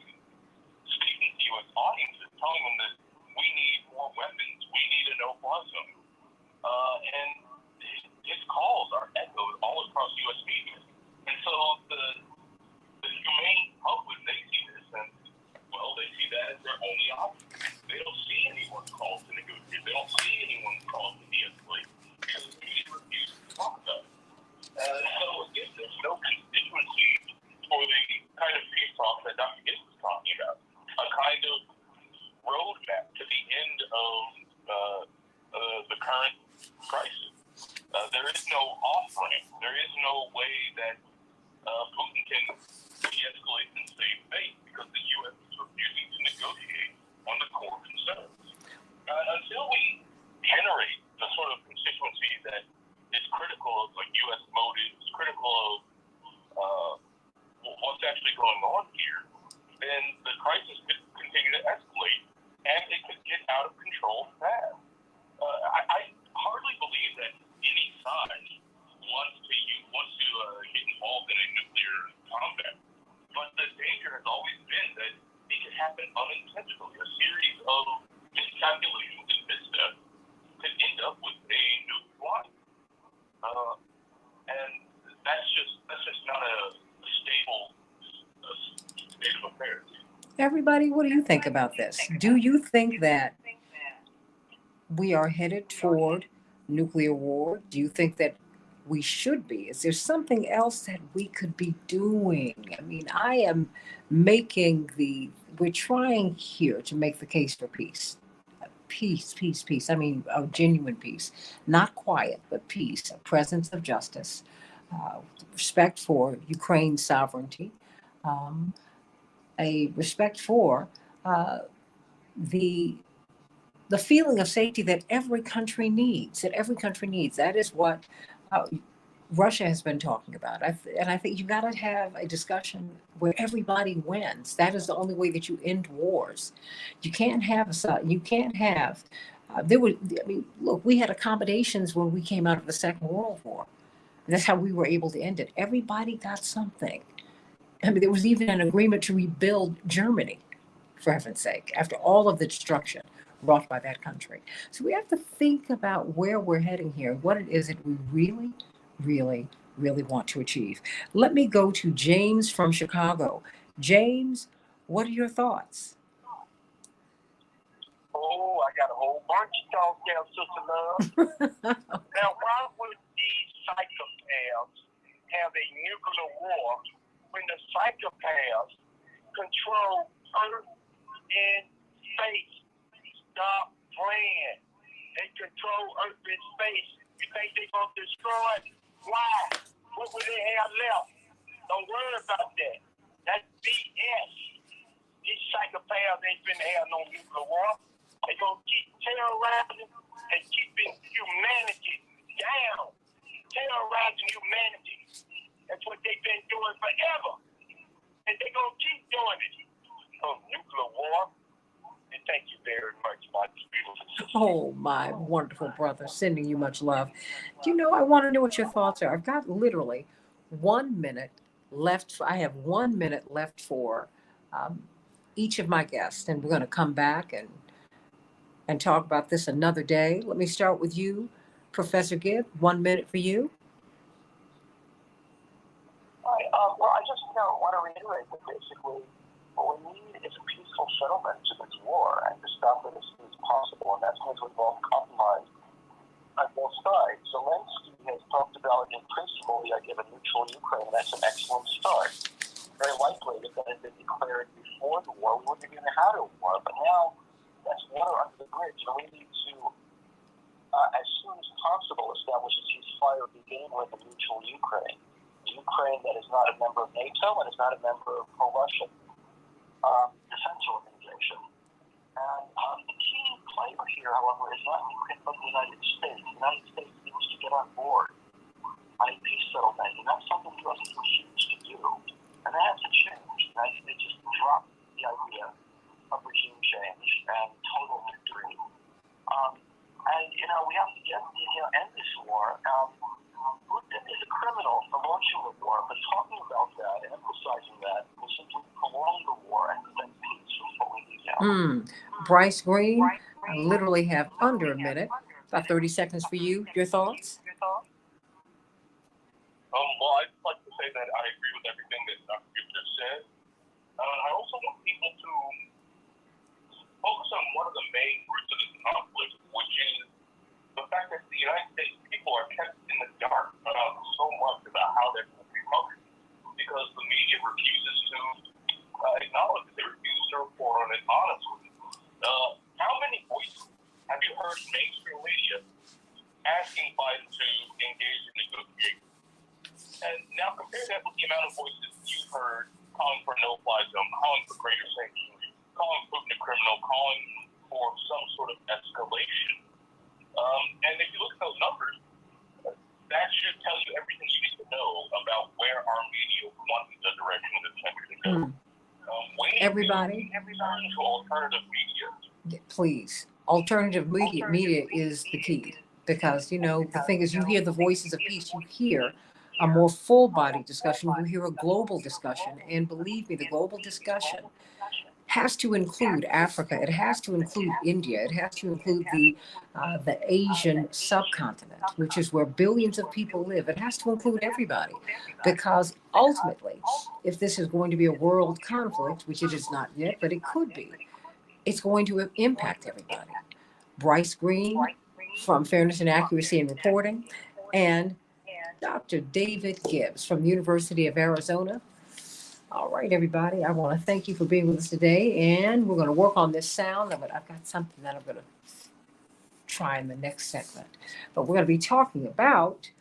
speaking to U.S. audiences, telling them that we need more weapons, we need a no-fly zone. And his calls are echoed all across U.S. media. And so the humane public, they see this, and, well, they see that as their only option. They don't see anyone called to negotiate. They don't see anyone called to de-escalate. Because the media refuses to talk about it. So, again, there's no constituency for the kind of peace talk that Dr. Gibbs was talking about. A kind of roadmap to the end of the current crisis. There is no off-ramp. There is no way that Putin can de-escalate and save face because the U.S. is refusing to negotiate on the core concerns. Until we generate the sort of constituency that is critical of U.S. motives, critical of what's actually going on here, then the crisis could continue to escalate, and it could get out of control fast. I hardly believe that any side wants to get involved in a nuclear combat, but the danger has always been that it can happen unintentionally. A series of miscalculations and missteps could end up with a nuke flight, and that's just not a stable state of affairs. Everybody, what do you think about this? Do you think that we are headed toward nuclear war? Do you think that we should be? Is there something else that we could be doing? I mean, I am we're trying here to make the case for peace. Peace, peace, peace. I mean, a genuine peace, not quiet, but peace, a presence of justice, uh, respect for Ukraine's sovereignty, um, a respect for uh, the the feeling of safety that every country needs. That every country needs. That is what uh, Russia has been talking about. And I think you got to have a discussion where everybody wins. That is the only way that you end wars. You can't have you can't have. There were, I mean, look, we had accommodations when we came out of the Second World War. That's how we were able to end it. Everybody got something. I mean, there was even an agreement to rebuild Germany, for heaven's sake, after all of the destruction wrought by that country. So we have to think about where we're heading here, what it is that we really, really, really want to achieve. Let me go to James from Chicago. James, what are your thoughts? Oh, I got a whole bunch of thoughts there, Sister Love. Now, why would these psychopaths have a nuclear war when the psychopaths control Earth and space? Stop playing. They control Earth and space. You think they're going to destroy it? Why? What would they have left? Don't worry about that. That's BS. These psychopaths ain't finna have no nuclear war. They're going to keep terrorizing and keeping humanity down. Terrorizing humanity. That's what they've been doing forever. And they're going to keep doing it. Oh, nuclear war. And thank you very much, my beautiful sister. Oh, my wonderful brother, sending you much love. Do you know, I want to know what your thoughts are. I've got literally 1 minute left. I have 1 minute left for um, each of my guests, and we're going to come back and talk about this another day. Let me start with you, Professor Gibb. 1 minute for you. Well, I just want to reiterate that basically what we need is a peaceful settlement to this war and to stop it as soon as possible, and that's going to involve compromise on both sides. Zelensky has talked about, in principle, the idea of a neutral Ukraine, and that's an excellent start. Very likely, if that had been declared before the war, we wouldn't have even had a war, but now that's water under the bridge, and we need to, as soon as possible, establish a ceasefire beginning with a neutral Ukraine. Ukraine that is not a member of NATO and is not a member of pro-Russian defense organization. And the key player here, however, is not Ukraine but the United States. The United States needs to get on board on a peace settlement, and that's something the U.S. has refused to do. And that has to change. The United States just dropped the idea of regime change and total victory. And, we have to end this war. It's a criminal for launching the war, but talking about that and emphasizing that will simply prolong the war and prevent peace, which is what we need now. Bryce Green, I literally have under a minute, about 30 seconds for you. Your thoughts? Well, I'd like to say that I agree with everything that Dr. Gibb just said. I also want people to focus on one of the main roots of this conflict, which is the fact that the United States people are kept in the dark about so much about how their country functions because the media refuses to acknowledge it. They refuse to report on it honestly. How many voices have you heard mainstream media asking Biden to engage in negotiations? And now compare that with the amount of voices you've heard calling for no-fly zone, calling for greater sanctions, calling Putin a criminal, calling for some sort of escalation. And if you look at those numbers, that should tell you everything you need to know about where our media wants the direction of the country to go. Everybody, to alternative media. Please, alternative media is the key because the thing is, you hear the voices of peace, you hear a more full-body discussion, you hear a global discussion, and believe me, the global discussion has to include Africa. It has to include India. It has to include the Asian subcontinent, which is where billions of people live. It has to include everybody, because ultimately, if this is going to be a world conflict, which it is not yet, but it could be, it's going to impact everybody. Bryce Green from Fairness and Accuracy in Reporting, and Dr. David Gibbs from the University of Arizona. All right, everybody, I want to thank you for being with us today, and we're going to work on this sound. I've got something that I'm going to try in the next segment, but we're going to be talking about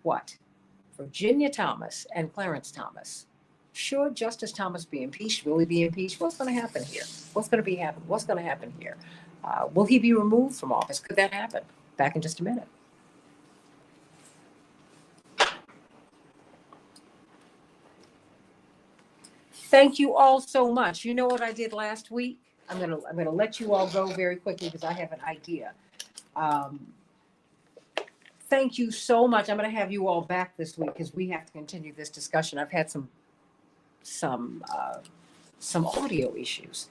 what? Virginia Thomas and Clarence Thomas. Should Justice Thomas be impeached? Will he be impeached? What's going to happen here? What's going to happen? What's going to happen here? Will he be removed from office? Could that happen? Back in just a minute. Thank you all so much. You know what I did last week? I'm gonna let you all go very quickly because I have an idea. Thank you so much. I'm gonna have you all back this week because we have to continue this discussion. I've had some audio issues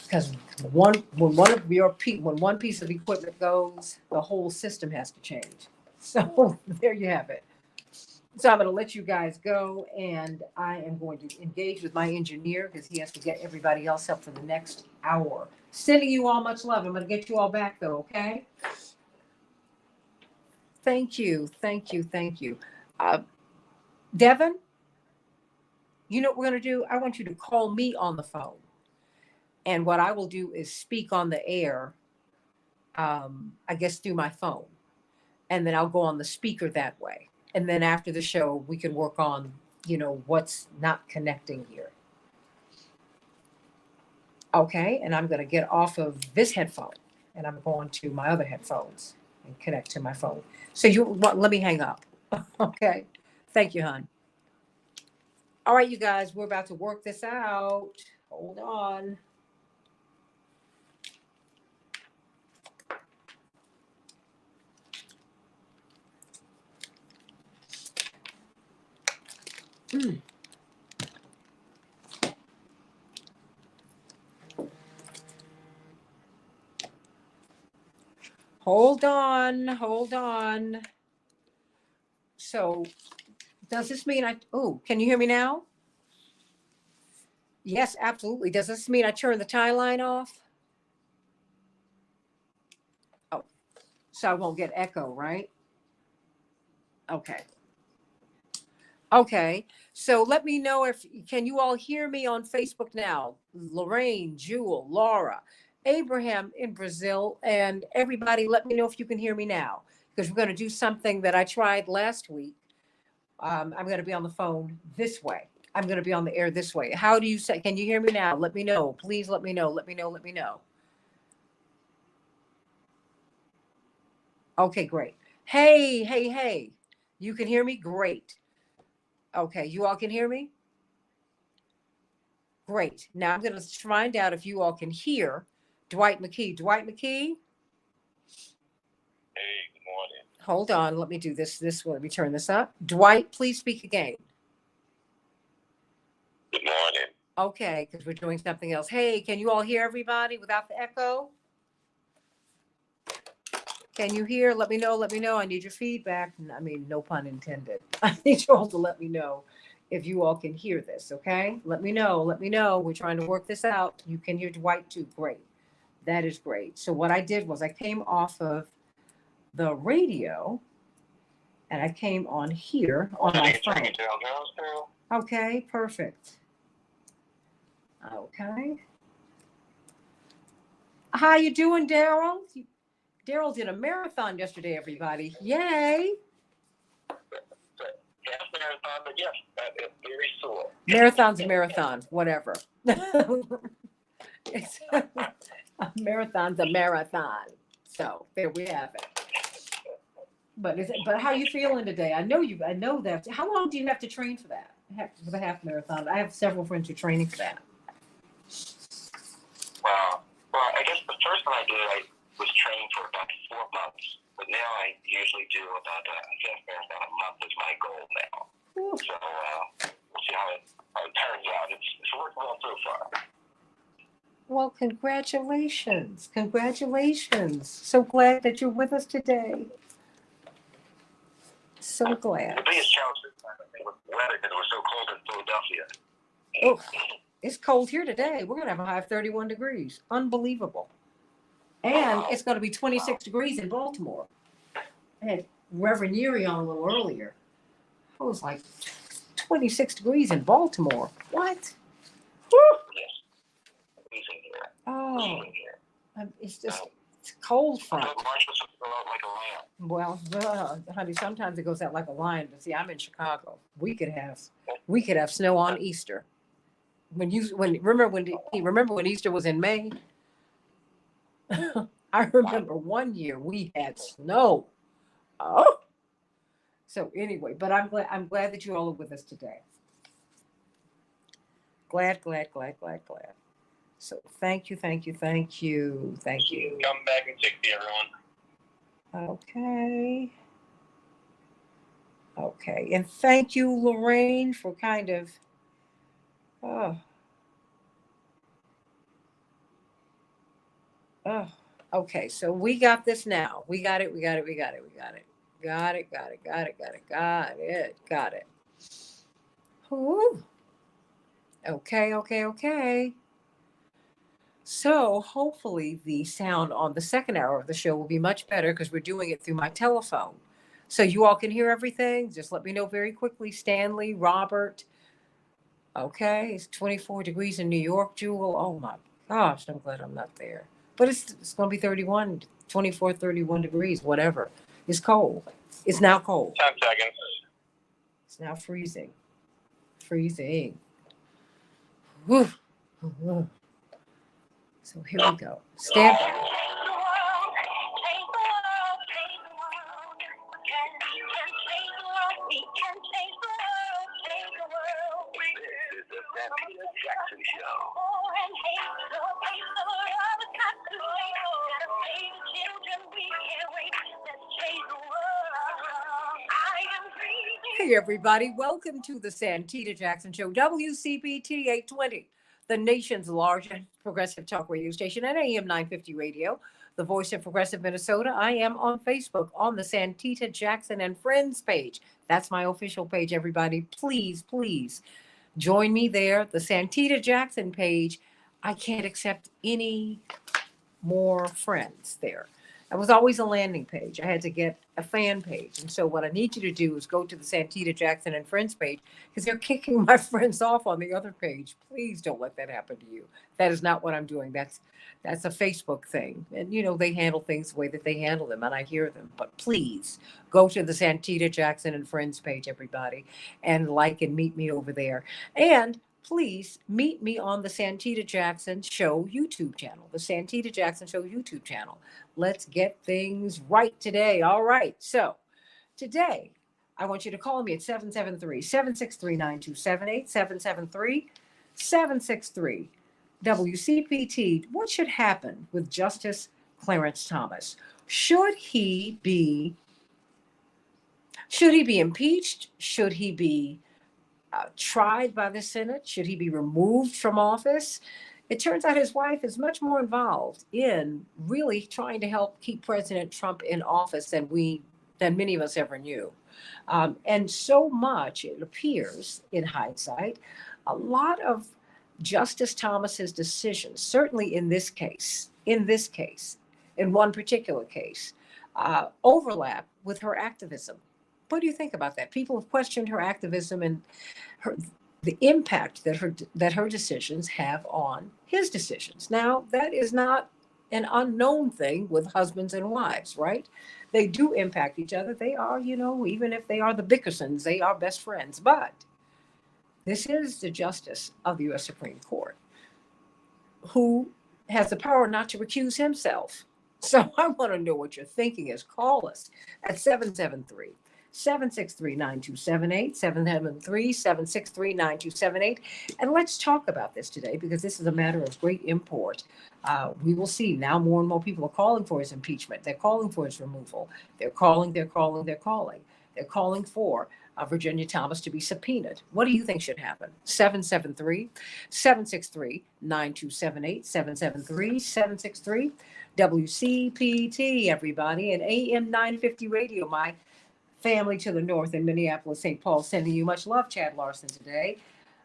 because when one piece of equipment goes, the whole system has to change. So there you have it. So I'm going to let you guys go, and I am going to engage with my engineer because he has to get everybody else up for the next hour. Sending you all much love. I'm going to get you all back, though, okay? Thank you. Devin, you know what we're going to do? I want you to call me on the phone. And what I will do is speak on the air, I guess through my phone. And then I'll go on the speaker that way. And then after the show, we can work on, what's not connecting here. Okay, and I'm going to get off of this headphone, and I'm going to my other headphones and connect to my phone. So let me hang up. Okay, thank you, hon. All right, you guys, we're about to work this out. Hold on. Hold on. So does this mean can you hear me now? Yes, absolutely. Does this mean I turn the tie line off? Oh, so I won't get echo, right? Okay. So let me know can you all hear me on Facebook now? Lorraine, Jewel, Laura, Abraham in Brazil, and everybody, let me know if you can hear me now, because we're going to do something that I tried last week. I'm going to be on the phone this way. I'm going to be on the air this way. How do you say, can you hear me now? Let me know. Please let me know. Let me know. Okay, great. Hey. You can hear me? Great. Okay, you all can hear me? Great. Now I'm going to find out if you all can hear Dwight McKee. Dwight McKee? Hey, good morning. Hold on. Let me do this. Let me turn this up. Dwight, please speak again. Good morning. Okay, because we're doing something else. Hey, can you all hear everybody without the echo? Can you hear? Let me know. I need your feedback. I mean, no pun intended. I need you all to let me know if you all can hear this, okay? Let me know. We're trying to work this out. You can hear Dwight too. Great. That is great. So what I did was I came off of the radio and I came on here on my phone. Okay, perfect. Okay. How you doing, Daryl? Daryl did a marathon yesterday, everybody. Yay. Marathon, but yes, it's very sore. Marathon's a marathon, whatever. A marathon's a marathon. So there we have it. But how you feeling today? I know that. How long do you have to train for that? For the half marathon? I have several friends who are training for that. Well, I guess the first one I did, I was trained for about 4 months. But now I usually do about a month is my goal now. Ooh. So we'll see how it turns out. It's worked well so far. Well, congratulations. So glad that you're with us today. So glad. The biggest challenge this time, I think, was the weather because it was so cold in Philadelphia. Oh, it's cold here today. We're going to have a high of 31 degrees. Unbelievable. And it's going to be 26 degrees in Baltimore. I had Reverend Yuri on a little earlier. It was like 26 degrees in Baltimore. What? Woo! Yes. Freezing here. Oh, Freezing here. it's just it's cold front. March was out like a lamb. Well, honey, sometimes it goes out like a lion. But see, I'm in Chicago. We could have snow on Easter. Remember when Easter was in May? I remember one year we had snow. Oh, so anyway, but I'm glad that you all are with us today. Glad. So thank you. Come back in 60, everyone. Okay, and thank you, Lorraine, for kind of. Okay, so we got this now. We got it. Got it. Whew. Okay. So hopefully the sound on the second hour of the show will be much better because we're doing it through my telephone. So you all can hear everything. Just let me know very quickly. Stanley, Robert. Okay, it's 24 degrees in New York, Jewel. Oh my gosh, I'm glad I'm not there. But it's going to be 24, 31 degrees, whatever. It's cold. It's now cold. 10 seconds. It's now freezing. Whew. So here we go. Stand by. This is the Santita Jackson Show. Hey everybody, welcome to the Santita Jackson Show, WCPT 820, the nation's largest progressive talk radio station at AM 950 Radio, the voice of progressive Minnesota. I am on Facebook on the Santita Jackson and Friends page. That's my official page, everybody. Please join me there. The Santita Jackson page. I can't accept any more friends there. It was always a landing page. I had to get a fan page. And so what I need you to do is go to the Santita Jackson and Friends page because they're kicking my friends off on the other page. Please don't let that happen to you. That is not what I'm doing. That's a Facebook thing. And, they handle things the way that they handle them, and I hear them. But please go to the Santita Jackson and Friends page, everybody, and like and meet me over there. And please meet me on the Santita Jackson Show YouTube channel, the Santita Jackson Show YouTube channel. Let's get things right today. All right. So today, I want you to call me at 773-763-9278, 773-763 WCPT. What should happen with Justice Clarence Thomas? Should he be impeached? Should he be tried by the Senate? Should he be removed from office? It turns out his wife is much more involved in really trying to help keep President Trump in office than many of us ever knew. And so much, it appears, in hindsight, a lot of Justice Thomas's decisions, certainly in one particular case, overlap with her activism. What do you think about that? People have questioned her activism and the impact that her decisions have on his decisions. Now, that is not an unknown thing with husbands and wives, right? They do impact each other. They are, even if they are the Bickersons, they are best friends. But this is the justice of the U.S. Supreme Court who has the power not to recuse himself. So I want to know what your thinking is. Call us at 773-763-9278, 773-763-9278. And let's talk about this today because this is a matter of great import. We will see now more and more people are calling for his impeachment. They're calling for his removal. They're calling for Virginia Thomas to be subpoenaed. What do you think should happen? 773-763-9278, 773-763 WCPT, everybody, and AM 950 Radio. My family to the north in Minneapolis, St. Paul, sending you much love, Chad Larson, today.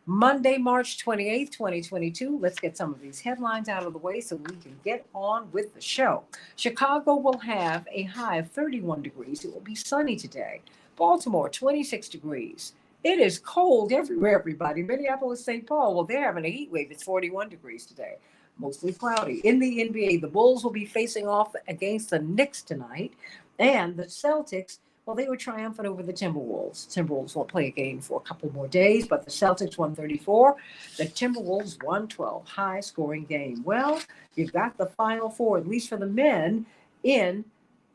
Monday, March 28th, 2022. Let's get some of these headlines out of the way so we can get on with the show. Chicago will have a high of 31 degrees. It will be sunny today. Baltimore, 26 degrees. It is cold everywhere, everybody. Minneapolis, St. Paul, well, they're having a heat wave. It's 41 degrees today. Mostly cloudy. In the NBA, the Bulls will be facing off against the Knicks tonight. And the Celtics, well, they were triumphant over the Timberwolves. Timberwolves won't play a game for a couple more days, but the Celtics won 34. The Timberwolves won 12. High-scoring game. Well, you've got the Final Four, at least for the men, in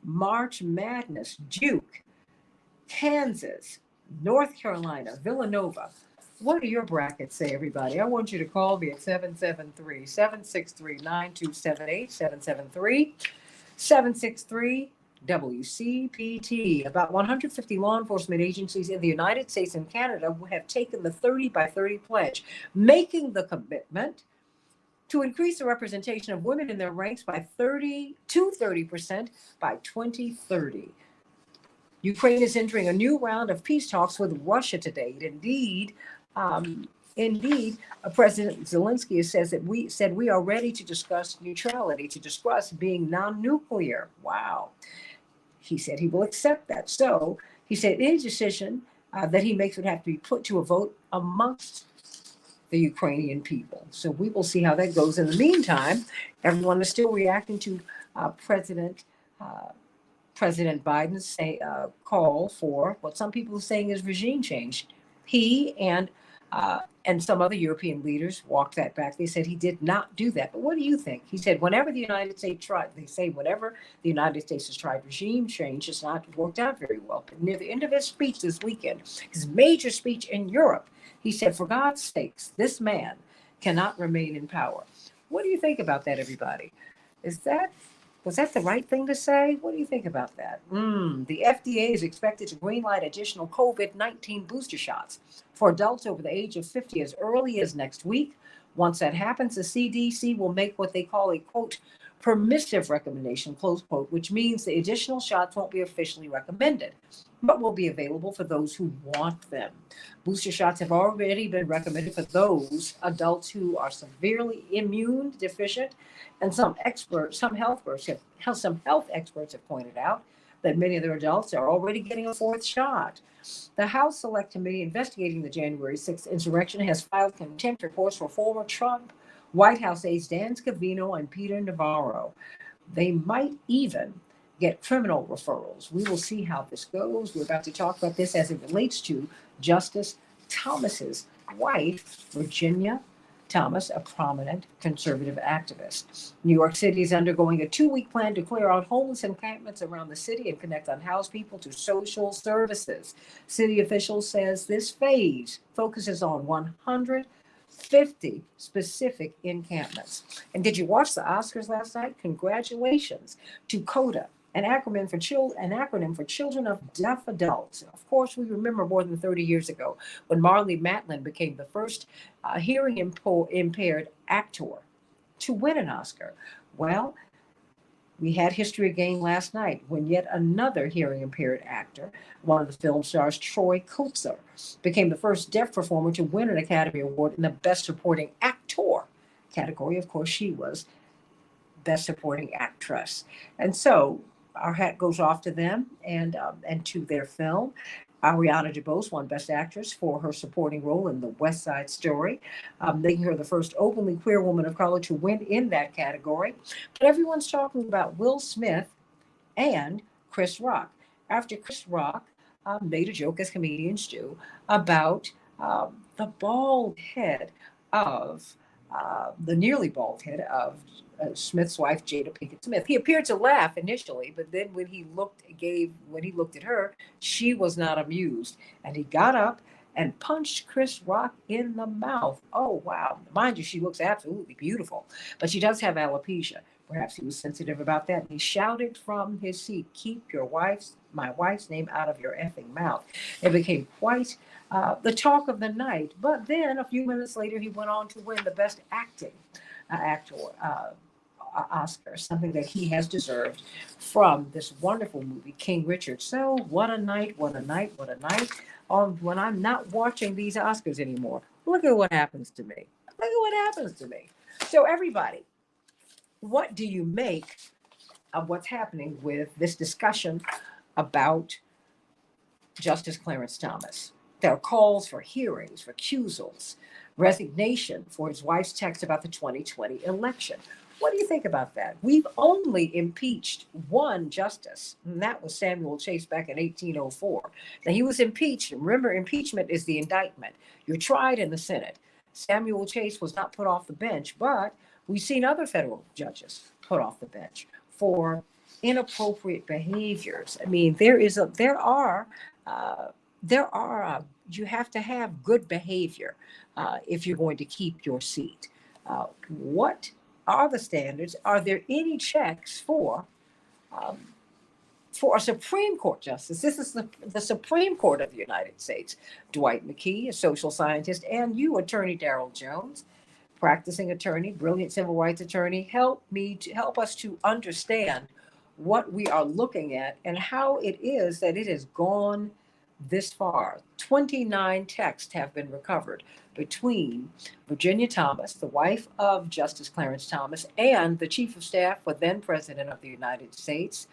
March Madness. Duke, Kansas, North Carolina, Villanova. What do your brackets say, everybody? I want you to call me at 773-763-9278, 773-763 WCPT. About 150 law enforcement agencies in the United States and Canada have taken the 30 by 30 pledge, making the commitment to increase the representation of women in their ranks by 30% by 2030. Ukraine is entering a new round of peace talks with Russia today. Indeed, President Zelensky says that we are ready to discuss neutrality, to discuss being non-nuclear. Wow. He said he will accept that. So he said any decision that he makes would have to be put to a vote amongst the Ukrainian people. So we will see how that goes. In the meantime, everyone is still reacting to President Biden's call for what some people are saying is regime change. He and some other European leaders walked that back. They said he did not do that. But what do you think? He said whenever the United States has tried regime change, it's not worked out very well. But near the end of his speech this weekend, his major speech in Europe, he said, for God's sakes, this man cannot remain in power. What do you think about that, everybody? Was that the right thing to say? What do you think about that? The FDA is expected to greenlight additional COVID-19 booster shots for adults over the age of 50 as early as next week. Once that happens, the CDC will make what they call a, quote, permissive recommendation, close quote, which means the additional shots won't be officially recommended, but will be available for those who want them. Booster shots have already been recommended for those adults who are severely immune deficient, and some health experts have pointed out that many of their adults are already getting a fourth shot. The House Select Committee investigating the January 6th insurrection has filed contempt reports for former Trump White House aides Dan Scavino and Peter Navarro. They might even get criminal referrals. We will see how this goes. We're about to talk about this as it relates to Justice Thomas's wife, Virginia Thomas, a prominent conservative activist. New York City is undergoing a 2-week plan to clear out homeless encampments around the city and connect unhoused people to social services. City officials says this phase focuses on 150 specific encampments. And did you watch the Oscars last night? Congratulations to CODA, an acronym for Children of Deaf Adults. Of course, we remember more than 30 years ago when Marlee Matlin became the first hearing impaired actor to win an Oscar. Well, we had history again last night when yet another hearing impaired actor, one of the film stars, Troy Kotsur, became the first deaf performer to win an Academy Award in the Best Supporting Actor category. Of course, she was Best Supporting Actress. And so our hat goes off to them and to their film. Ariana DeBose won Best Actress for her supporting role in The West Side Story, making her the first openly queer woman of color to win in that category. But everyone's talking about Will Smith and Chris Rock. After Chris Rock made a joke, as comedians do, about the bald head of the nearly bald head of Smith's wife, Jada Pinkett Smith. He appeared to laugh initially, but then when he looked at her, she was not amused. And he got up and punched Chris Rock in the mouth. Oh, wow. Mind you, she looks absolutely beautiful, but she does have alopecia. Perhaps he was sensitive about that. And he shouted from his seat, "Keep my wife's name out of your effing mouth." It became quite the talk of the night. But then a few minutes later, he went on to win the Best Acting actor Oscar, something that he has deserved from this wonderful movie, King Richard. So what a night, what a night, what a night. When I'm not watching these Oscars anymore. Look at what happens to me. Look at what happens to me. So, everybody, what do you make of what's happening with this discussion about Justice Clarence Thomas? There are calls for hearings, recusals, resignation for his wife's text about the 2020 election. What do you think about that? We've only impeached one justice, and that was Samuel Chase back in 1804. Now, he was impeached. Remember, impeachment is the indictment. You're tried in the Senate. Samuel Chase was not put off the bench, but we've seen other federal judges put off the bench for inappropriate behaviors. I mean, you have to have good behavior if you're going to keep your seat. What are the standards? Are there any checks for a Supreme Court justice? This is the Supreme Court of the United States. Dwight McKee, a social scientist, and you, Attorney Darrell Jones, practicing attorney, brilliant civil rights attorney, help us to understand what we are looking at and how it is that it has gone this far. 29 texts have been recovered between Virginia Thomas, the wife of Justice Clarence Thomas, and the chief of staff for then President of the United States,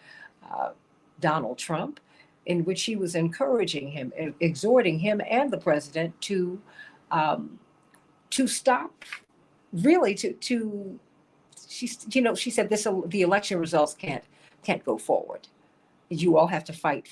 Donald Trump, in which she was encouraging him, exhorting him and the president to stop, really she said the election results can't go forward. You all have to fight.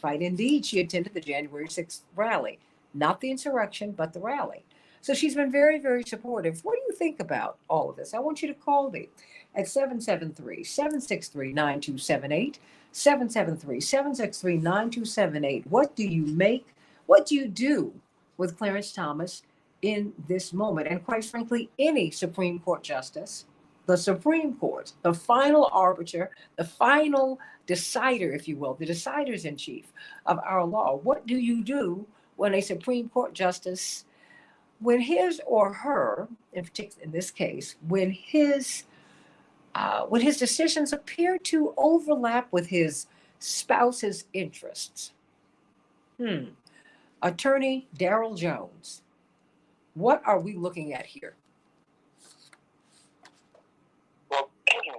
Indeed, she attended the January 6th rally, not the insurrection, but the rally. So she's been very, very supportive. What do you think about all of this? I want you to call me at 773-763-9278, 773-763-9278. What do you do with Clarence Thomas in this moment? And quite frankly, any Supreme Court justice, the Supreme Court, the final arbiter, the final decider, if you will, the deciders in chief of our law. What do you do when a Supreme Court justice, when his or her, in this case, when his decisions appear to overlap with his spouse's interests? Attorney Darrell Jones, what are we looking at here?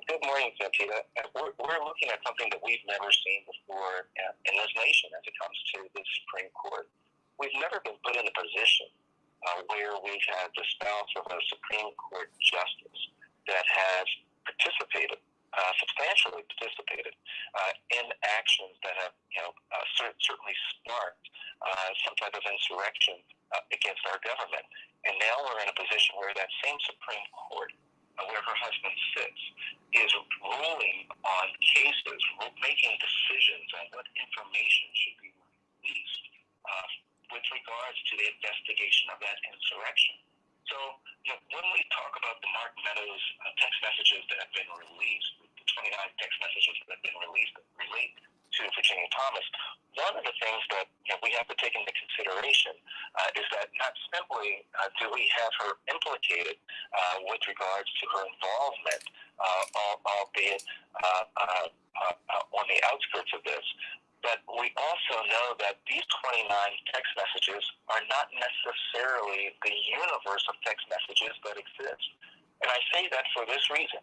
Good morning, Santita. We're looking at something that we've never seen before in this nation as it comes to the Supreme Court. We've never been put in a position where we've had the spouse of a Supreme Court justice that has substantially participated in actions that have, certainly sparked some type of insurrection against our government. And now we're in a position where that same Supreme Court, where her husband sits, is ruling on cases, making decisions on what information should be released with regards to the investigation of that insurrection. So, when we talk about the Mark Meadows text messages that have been released, the 29 text messages that have been released that relate to Virginia Thomas, one of the things that we have to take into consideration is that not simply do we have her implicated with regards to her involvement, albeit on the outskirts of this, but we also know that these 29 text messages are not necessarily the universe of text messages that exist. And I say that for this reason.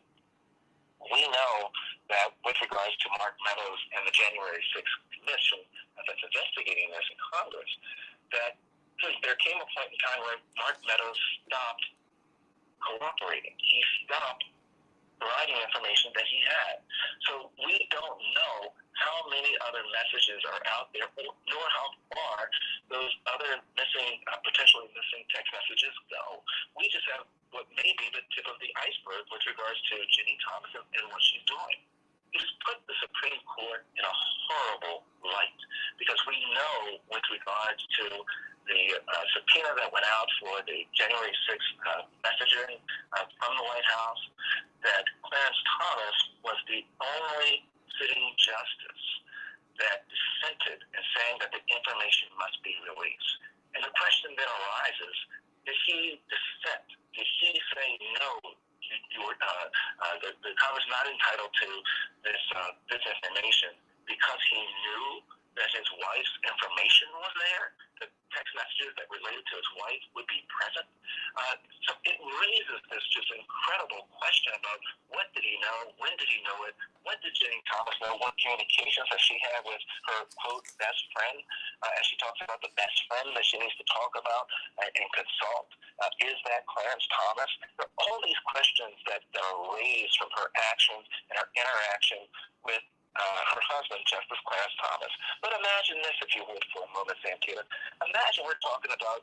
We know that with regards to Mark Meadows and the January 6th commission that's investigating this in Congress, that there came a point in time where Mark Meadows stopped cooperating. He stopped providing information that he had. So we don't know how many other messages are out there, nor how far those other potentially missing text messages go. We just have what may be the tip of the iceberg with regards to Ginny Thomas and what she's doing. It's put the Supreme Court in a horrible light because we know with regards to the subpoena that went out for the January 6th messaging from the White House, that Clarence Thomas was the only sitting justice that dissented in saying that the information must be released. And the question then arises, did he dissent? Did he say no? The Congress not entitled to this information because he knew that his wife's information was there, the text messages that related to his wife would be present. So it raises this just incredible question about what did he know, when did he know it, what did Jenny Thomas know, what communications that she had with her, quote, best friend, as she talks about the best friend that she needs to talk about and consult. Is that Clarence Thomas? There are all these questions that are raised from her actions and her interaction with her husband, Justice Clarence Thomas. But imagine this, if you would, for a moment, Santita. Imagine we're talking about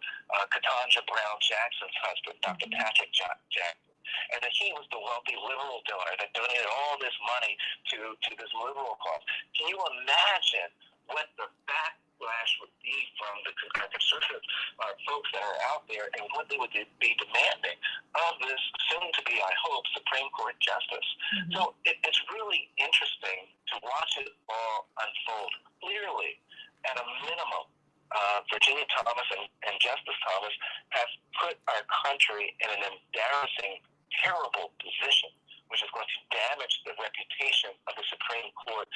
Ketanji Brown Jackson's husband, Dr. Patrick Jackson, and that he was the wealthy liberal donor that donated all this money to this liberal cause. Can you imagine what the backlash would be from the conservative folks that are out there and what they would be demanding of this soon-to-be, I hope, Supreme Court justice? Mm-hmm. So it's really interesting to watch it all unfold. Clearly, at a minimum, Virginia Thomas and Justice Thomas have put our country in an embarrassing, terrible position, which is going to damage the reputation of the Supreme Court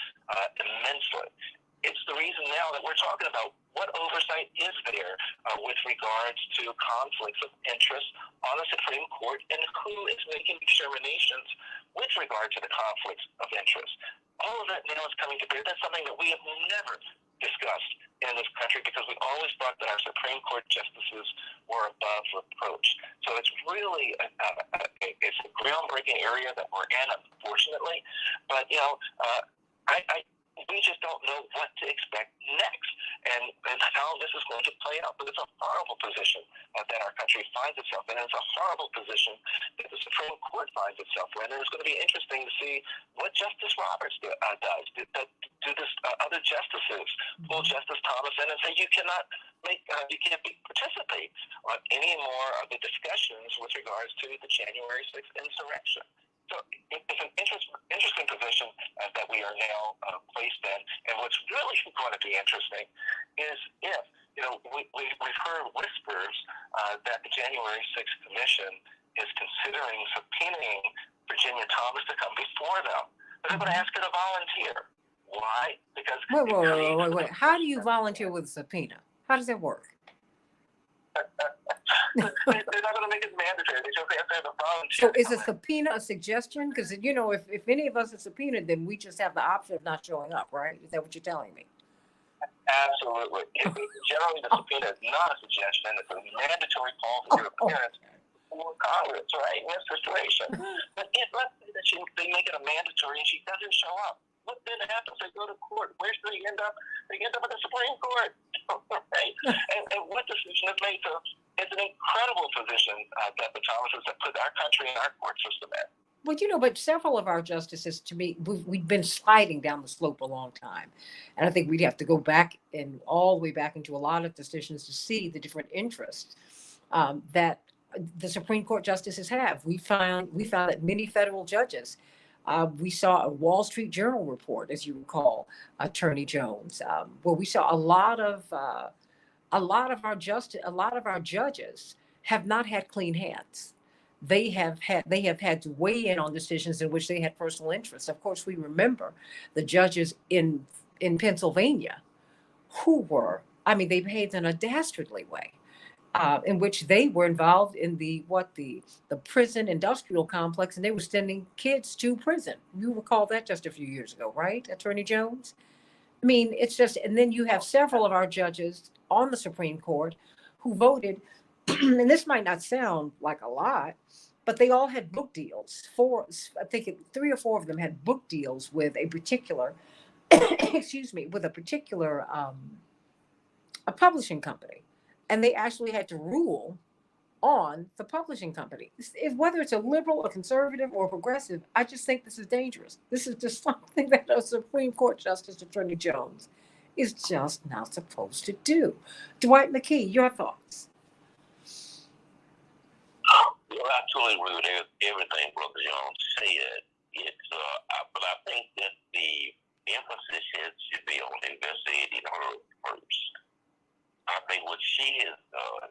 immensely. It's the reason now that we're talking about what oversight is there with regards to conflicts of interest on the Supreme Court and who is making determinations with regard to the conflicts of interest. All of that now is coming to bear. That's something that we have never discussed in this country because we always thought that our Supreme Court justices were above reproach. So it's really it's a groundbreaking area that we're in, unfortunately. But, we just don't know what to expect next and how this is going to play out. But it's a horrible position that our country finds itself in. And it's a horrible position that the Supreme Court finds itself in. And it's going to be interesting to see what Justice Roberts does. Do this other justices pull Justice Thomas in and say you can't participate on any more of the discussions with regards to the January 6th insurrection? So it's an interesting position that we are now placed in. And what's really going to be interesting is if, we've heard whispers that the January 6th Commission is considering subpoenaing Virginia Thomas to come before them. But they're going to ask her to volunteer. Why? Because... Wait. How do you volunteer with a subpoena? How does that work? They're not going to make it mandatory. They just have to have a volunteer. So is a subpoena a suggestion? Because, if any of us are subpoenaed, then we just have the option of not showing up, right? Is that what you're telling me? Absolutely. Generally, the subpoena is not a suggestion. It's a mandatory call for your appearance for Congress, right, in this situation. But let's say that they make it a mandatory and she doesn't show up. What then happens? They go to court. Where should they end up? They end up at the Supreme Court, right? And what decision is made? So it's an incredible position that the Thomases have put our country and our court system in. Well, but several of our justices, to me, we've been sliding down the slope a long time. And I think we'd have to go back and all the way back into a lot of decisions to see the different interests that the Supreme Court justices have. We found that many federal judges, we saw a Wall Street Journal report, as you recall, Attorney Jones, where we saw a lot of our judges have not had clean hands. They have had to weigh in on decisions in which they had personal interests. Of course, we remember the judges in Pennsylvania who they behaved in a dastardly way, in which they were involved in the prison industrial complex, and they were sending kids to prison. You recall that just a few years ago, right, Attorney Jones? I mean, it's just, and then you have several of our judges on the Supreme Court who voted, and this might not sound like a lot, but they all had book deals. I think 3 or 4 of them had book deals with a particular, a publishing company. And they actually had to rule on the publishing company. Whether it's a liberal or conservative or progressive, I just think this is dangerous. This is just something that a Supreme Court Justice Attorney Jones is just not supposed to do. Dwight McKee, your thoughts? Well, I totally agree with everything Brother Jones said. But I think that the emphasis should be on investigating her first. I think what she has done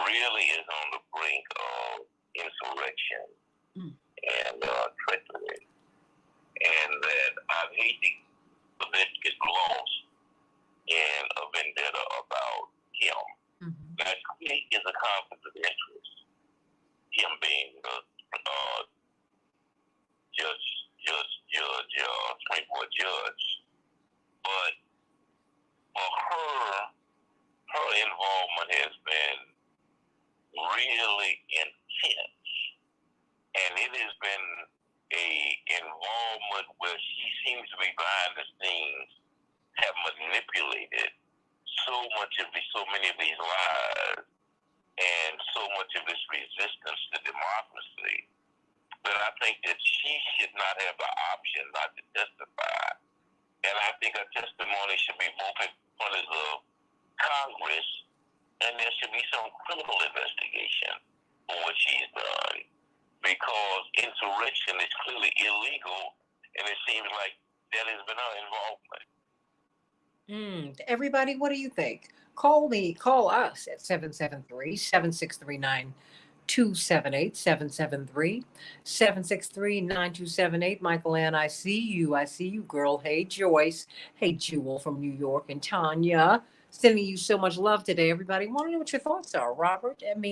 really is on the brink of insurrection and treachery. And that I hate to let it get lost conflict of interest. Him being the Supreme Court judge. But for her involvement has been really intense. And it has been a involvement where she seems to be behind the scenes, have manipulated so many of these lies and so much of this resistance to democracy that I think that she should not have the option not to testify. And I think her testimony should be both in front of the Congress, and there should be some criminal investigation for what she's done, because insurrection is clearly illegal, and it seems like that has been her involvement. Everybody, what do you think? Call us at 773-763-9278, 773-763-9278. Michael Ann, I see you, girl. Hey, Joyce. Hey, Jewel from New York, and Tanya. Sending you so much love today, everybody. Want to know what your thoughts are, Robert? And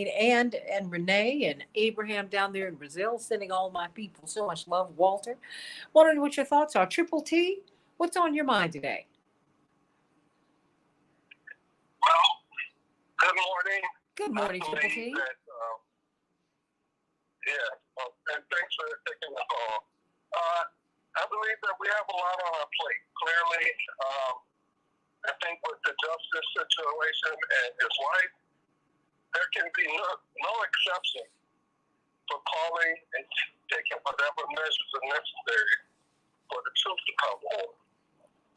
Renee and Abraham down there in Brazil, sending all my people so much love. Walter, want to know what your thoughts are. Triple T, what's on your mind today? Well, good morning. Good morning, Triple T. And thanks for taking the call. I believe that we have a lot on our plate. Clearly, I think with the justice situation and his wife, there can be no exception for calling and taking whatever measures are necessary for the truth to come home.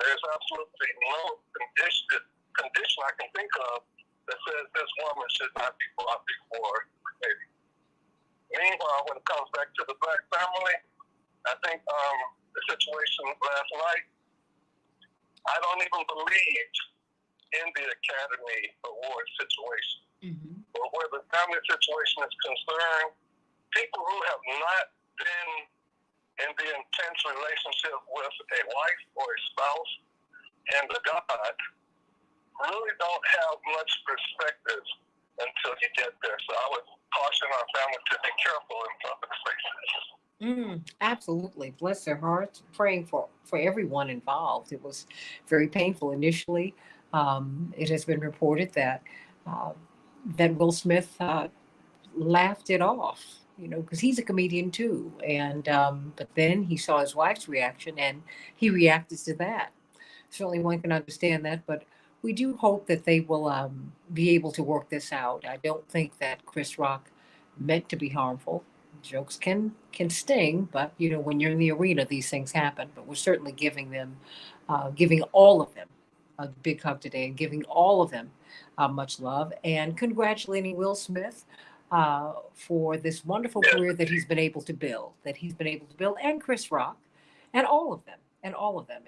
There's absolutely no condition I can think of that says this woman should not be brought before the committee. Meanwhile, when it comes back to the black family, I think the situation last night, I don't even believe in the Academy Award situation. Mm-hmm. But where the family situation is concerned, people who have not been in the intense relationship with a wife or a spouse and a God really don't have much perspective until you get there. So I would caution our family to be careful in public spaces. Absolutely. Bless their hearts. Praying for everyone involved. It was very painful initially. It has been reported that Will Smith laughed it off, because he's a comedian too. And but then he saw his wife's reaction and he reacted to that. Certainly one can understand that, but we do hope that they will be able to work this out. I don't think that Chris Rock meant to be harmful. Jokes can sting, but when you're in the arena, these things happen. But we're certainly giving all of them a big hug today, and giving all of them much love, and congratulating Will Smith for this wonderful career that he's been able to build, and Chris Rock, and all of them,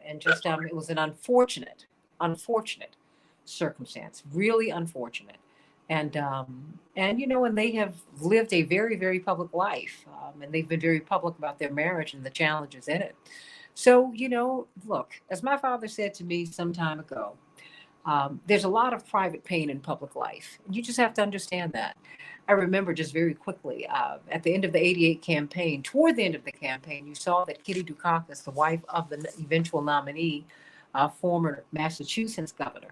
and just it was an unfortunate circumstance, really unfortunate. And they have lived a very, very public life, and they've been very public about their marriage and the challenges in it. So, look, as my father said to me some time ago, there's a lot of private pain in public life. You just have to understand that. I remember just very quickly, at the end of the 88 campaign, toward the end of the campaign, you saw that Kitty Dukakis, the wife of the eventual nominee, former Massachusetts governor,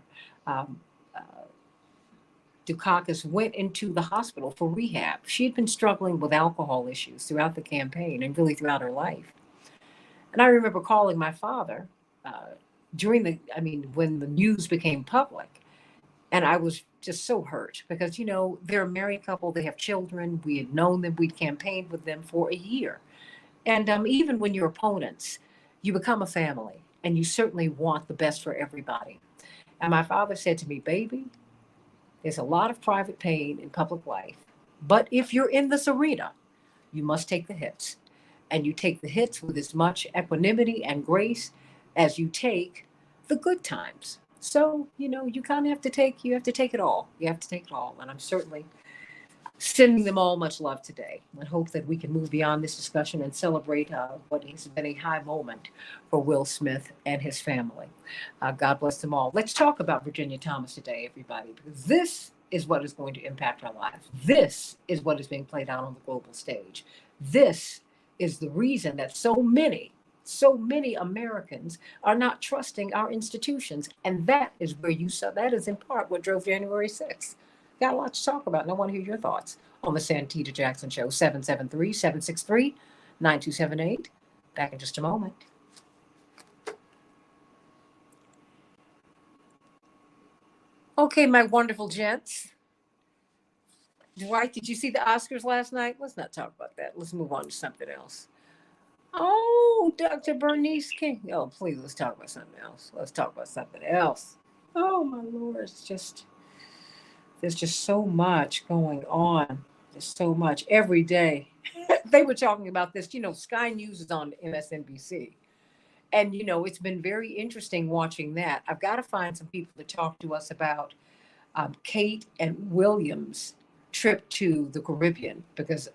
Dukakis, went into the hospital for rehab. She had been struggling with alcohol issues throughout the campaign and really throughout her life. And I remember calling my father when the news became public. And I was just so hurt because, they're a married couple, they have children. We had known them, we'd campaigned with them for a year. And even when you're opponents, you become a family and you certainly want the best for everybody. And my father said to me, baby, there's a lot of private pain in public life. But if you're in this arena, you must take the hits. And you take the hits with as much equanimity and grace as you take the good times. So, you kind of have to take it all. You have to take it all. And I'm certainly sending them all much love today. I hope that we can move beyond this discussion and celebrate what has been a high moment for Will Smith and his family. God bless them all. Let's talk about Virginia Thomas today, everybody, because this is what is going to impact our lives. This is what is being played out on the global stage. This is the reason that so many Americans are not trusting our institutions. And that is where you saw, that is in part what drove January 6th. Got a lot to talk about, and I want to hear your thoughts on the Santita Jackson Show. 773-763-9278. Back in just a moment. Okay, my wonderful gents. Dwight, did you see the Oscars last night? Let's not talk about that. Let's move on to something else. Oh, Dr. Bernice King. Oh, please, let's talk about something else. Let's talk about something else. Oh, my Lord. There's just so much going on. There's so much every day. They were talking about this. Sky News is on MSNBC. And, it's been very interesting watching that. I've got to find some people to talk to us about Kate and William's trip to the Caribbean, because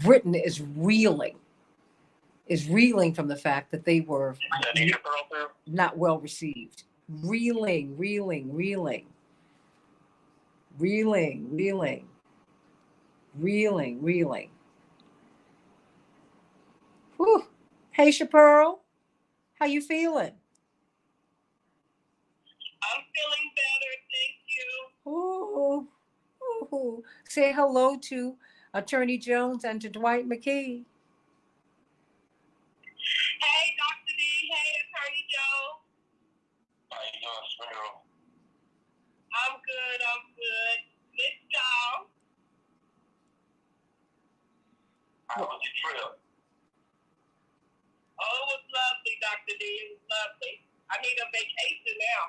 Britain is reeling from the fact that they were not well received. Reeling. Whew. Hey, Chapearl, how you feeling? I'm feeling better, thank you. Ooh. Say hello to Attorney Jones and to Dwight McKee. Hey, Dr. D. Hey, Attorney Joe. How you doing, Sparrow? I'm good. Miss y'all. How was your trip? Oh, it was lovely, Dr. D. It was lovely. I need a vacation now.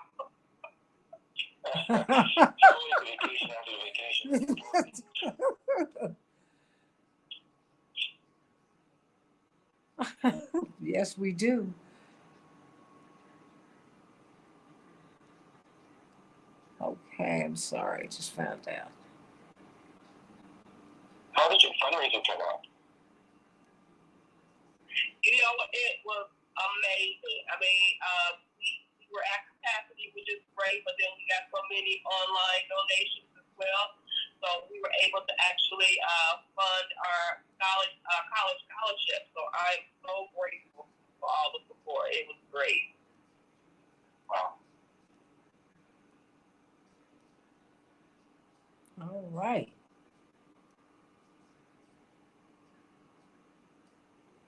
Vacation after vacation. Yes, we do. Okay, I'm sorry. I just found out. How did your fundraiser turn out? It was amazing. I mean, we were at capacity, which is great, but then we got so many online donations as well. So we were able to actually fund our college scholarship. So I'm so grateful for all the support. It was great. Wow. All right.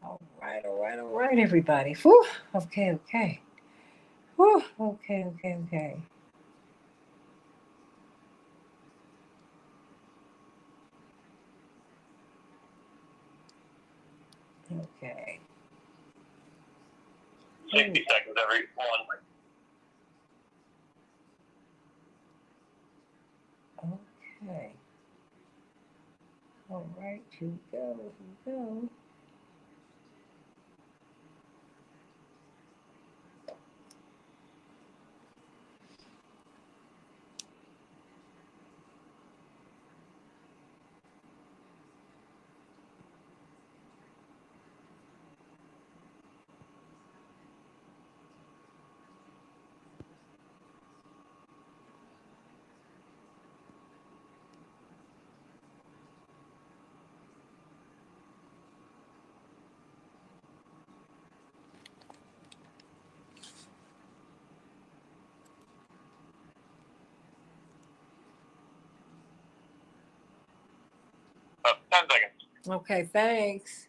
All right, everybody. Whew. Okay. Whew. Okay. Okay. 60 seconds every one. Okay. All right, here we go. Oh, 10 seconds. Okay, thanks.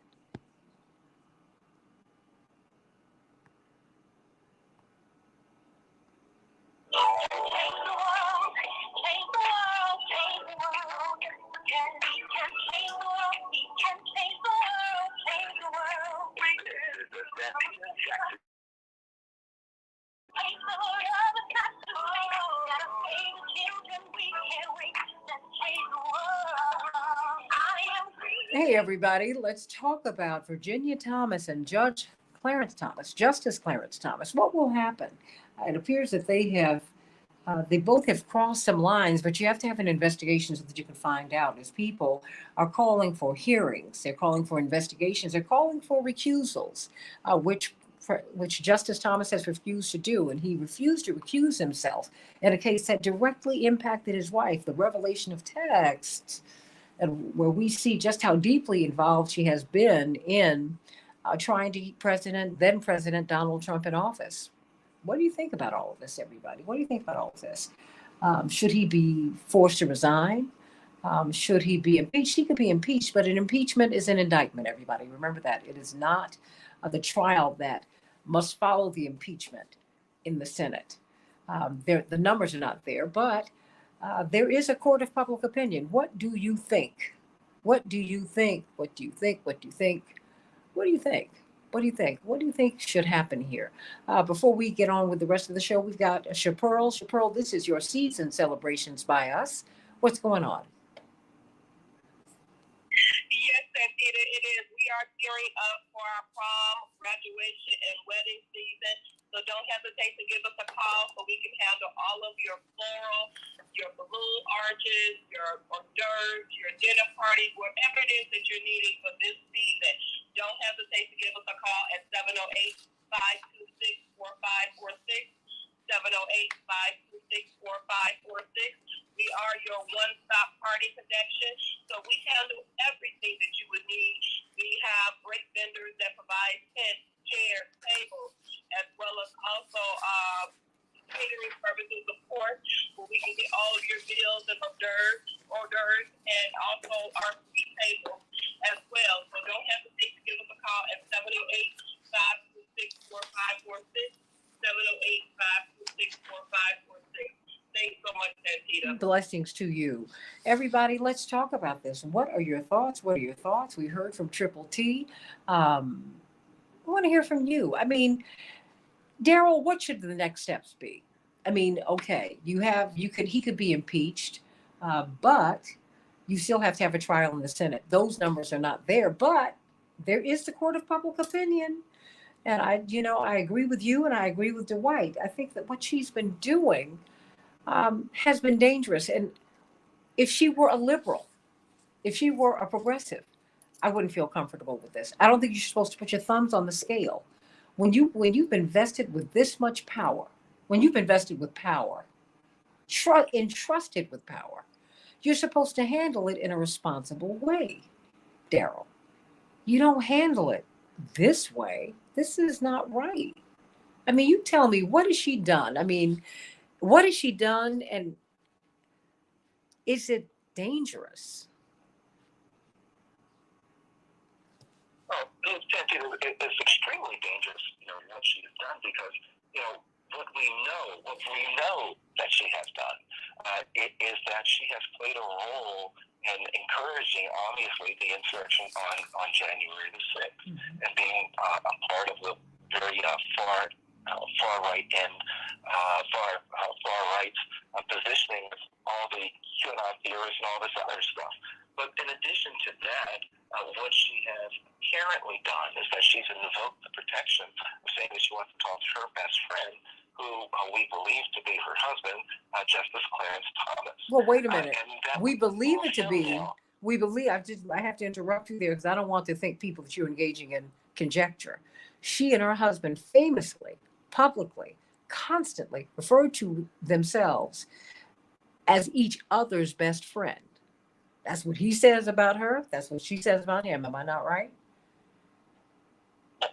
Hey, everybody, let's talk about Virginia Thomas and Justice Clarence Thomas. What will happen? It appears that they both have crossed some lines, but you have to have an investigation so that you can find out. As people are calling for hearings, they're calling for investigations, they're calling for recusals, which which Justice Thomas has refused to do, and he refused to recuse himself in a case that directly impacted his wife, the revelation of texts, and where we see just how deeply involved she has been in trying to keep then President Donald Trump in office. What do you think about all of this, everybody? What do you think about all of this? Should he be forced to resign? Should he be impeached? He could be impeached, but an impeachment is an indictment, everybody. Remember that. It is not the trial that must follow the impeachment in the Senate. The numbers are not there, but there is a court of public opinion. What do you think? What do you think? What do you think? What do you think? What do you think? What do you think? What do you think should happen here? Before we get on with the rest of the show, we've got Chapearl. Chapearl, this is your season celebrations by us. What's going on? Yes, Santita, it is. We are gearing up for our prom, graduation, and wedding season. So don't hesitate to give us a call so we can handle all of your floral, your balloon arches, your hors d'oeuvres, your dinner party, whatever it is that you're needing for this season. Don't hesitate to give us a call at 708-526-4546. 708-526-4546. We are your one-stop party connection. So we handle everything that you would need. We have great vendors that provide tents, chairs, tables, as well as also catering services, of course, where we can get all of your meals and hors d'oeuvres, and also our sweet tables as well. So don't hesitate to give us a call at 708-526-4546. 708-526-4546. Thanks so much, Santita. Blessings to you. Everybody, let's talk about this. What are your thoughts? What are your thoughts? We heard from Triple T. I want to hear from you. I mean, Daryl, what should the next steps be? I mean, okay, he could be impeached, but you still have to have a trial in the Senate. Those numbers are not there, but there is the court of public opinion. And I agree with you, and I agree with Dwight. I think that what she's been doing has been dangerous. And if she were a liberal, if she were a progressive, I wouldn't feel comfortable with this. I don't think you're supposed to put your thumbs on the scale. When you've been vested with this much power, when you've been vested with power, entrusted with power, you're supposed to handle it in a responsible way, Daryl. You don't handle it this way. This is not right. I mean, you tell me, what has she done? I mean, what has she done, and is it dangerous? Well, it's extremely dangerous, what she's done, because, what we know that she has done, is that she has played a role in encouraging, obviously, the insurrection on January the 6th, and being a part of the very far right end, far right positioning of all the QAnon theorists and all this other stuff. But in addition to that, what she has apparently done is that she's invoked the protection of saying that she wants to talk to her best friend, who we believe to be her husband, Justice Clarence Thomas. Well, wait a minute. We believe it to be. We believe. I have to interrupt you there, because I don't want to think people that you're engaging in conjecture. She and her husband famously, publicly, constantly referred to themselves as each other's best friend. That's what he says about her. That's what she says about him. Am I not right?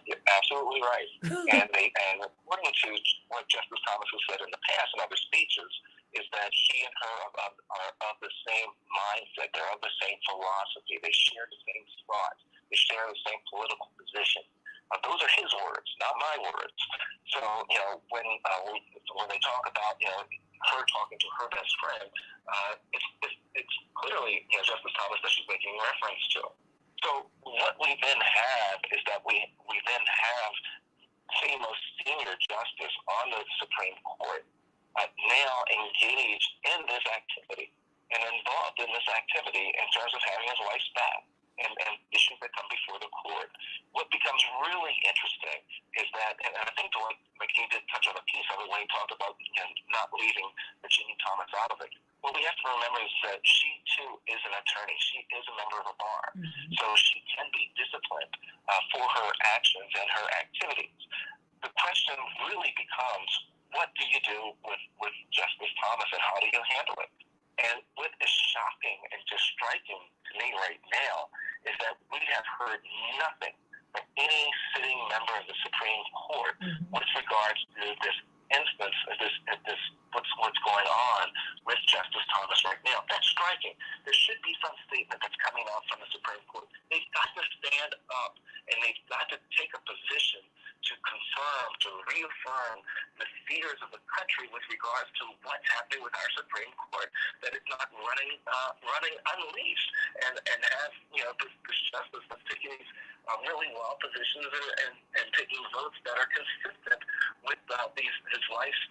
You're absolutely right. and according to what Justice Thomas has said in the past in other speeches, is that she and her are of the same mindset. They're of the same philosophy. They share the same thoughts. They share the same political position. Those are his words, not my words. So, when they talk about, her talking to her best friend, it's clearly, Justice Thomas that she's making reference to. So what we then have is that we then have the most senior justice on the Supreme Court now engaged in this activity and involved in this activity in terms of having his wife's back and issues that come before the court. What becomes really interesting is that, and I think Dwight McKee did touch on a piece of it when he talked about not leaving Virginia Thomas out of it. What we have to remember is that she, too, is an attorney. She is a member of a bar. So she can be disciplined for her actions and her activities. question really becomes, what do you do with Justice Thomas and how do you handle it? And what is shocking and just striking to me right now is that we have heard nothing from any sitting member of the Supreme Court with regards to this instance, this what's going on with Justice Thomas right now. That's striking. There should be some statement that's coming out from the Supreme Court. They've got to stand up and they've got to take a position to confirm, to reaffirm the fears of the country with regards to what's happening with our Supreme Court, that it's not running unleashed, and have this justice that's taking these really well positions and taking votes that are consistent with his wife's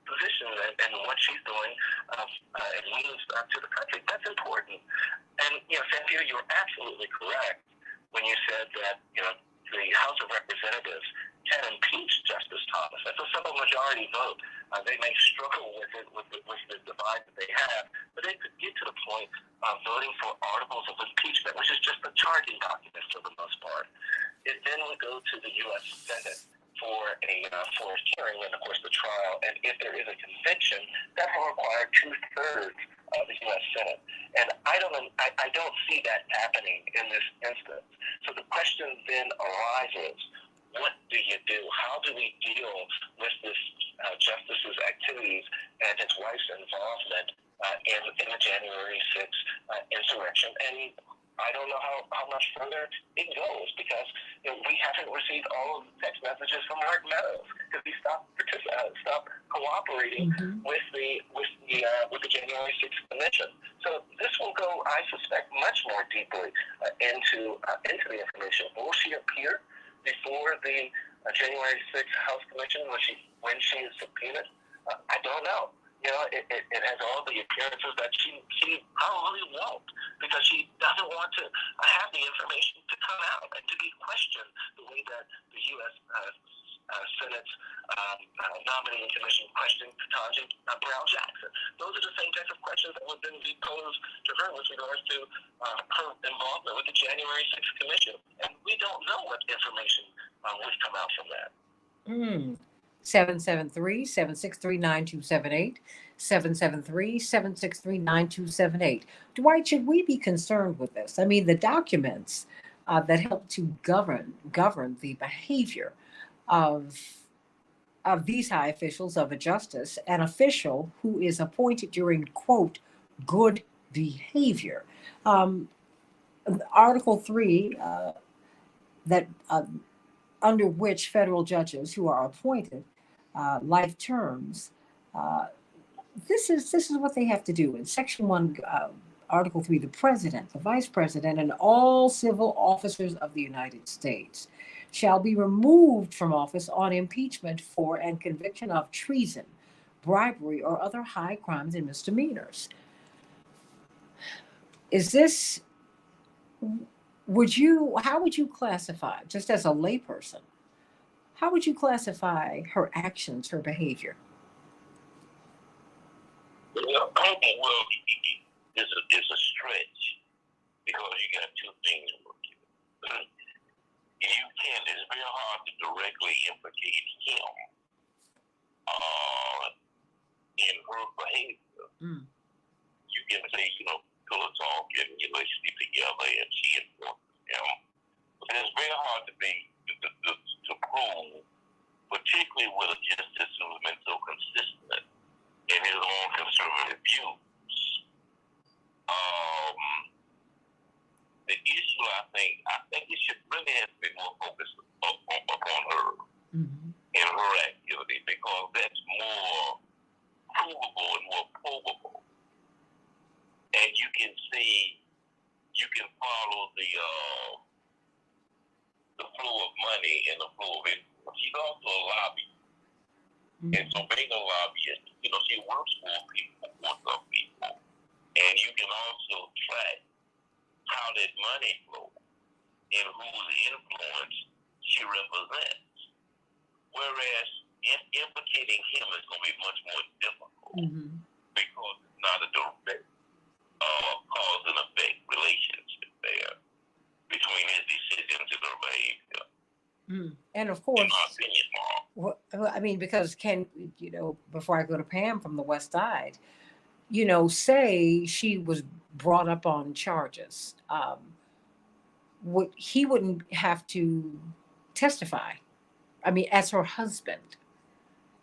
position and what she's doing and means to the country. That's important. And Santita, you're absolutely correct when you said that the House of Representatives can impeach Justice Thomas. That's a simple majority vote. They may struggle with it, with the divide that they have, but they could get to the point of voting for articles of impeachment, which is just a charging document for the most part. It then would go to the U.S. Senate for a hearing and, of course, the trial. And if there is a conviction, that will require 2/3 of the U.S. Senate. And I don't see that happening in this instance. So the question then arises, what do you do? How do we deal with this justice's activities and his wife's involvement in the January 6th insurrection? And I don't know how much further it goes because we haven't received all of the text messages from Mark Meadows because he stopped cooperating with the January 6th Commission. So this will go, I suspect, much more deeply into the information. Will she appear before the January 6th House Commission when she is subpoenaed? I don't know. It has all the appearances that she probably won't, because she doesn't want to have the information to come out and to be questioned the way that the U.S. Senate's nominating commission questioned Ketanji Brown Jackson. Those are the same types of questions that would then be posed to her with regards to her involvement with the January 6th Commission. And we don't know what information would come out from that. 773-763-9278, 773-763-9278. Dwight, should we be concerned with this? I mean, the documents that help to govern the behavior of these high officials, of a justice, an official who is appointed during, quote, good behavior. Article 3, that under which federal judges who are appointed life terms, this is what they have to do. In Section 1, Article 3, the president, the vice president, and all civil officers of the United States shall be removed from office on impeachment for and conviction of treason, bribery, or other high crimes and misdemeanors. Is this, how would you classify, just as a layperson, how would you classify her actions, her behavior? Well, it's a stretch because you got two things working. It's very hard to directly implicate him in her behavior. You can say, pillow talk and sleep together and she influences him. But it's very hard to prove, particularly with a justice who's been so consistent in his own conservative views. The issue, I think it should really have to be more focused upon her and her activity, because that's more provable and more probable. And you can follow the flow of money and the flow of influence. She's also a lobbyist. And so being a lobbyist, she works for people, for some people. And you can also track how that money flows and whose influence she represents. Whereas implicating him is going to be much more difficult because it's not a direct cause and effect relationship there between his decisions and her behavior. And of course, in my opinion, Mom. Well, I mean, because before I go to Pam from the West Side, say she was brought up on charges, he wouldn't have to testify. I mean, as her husband.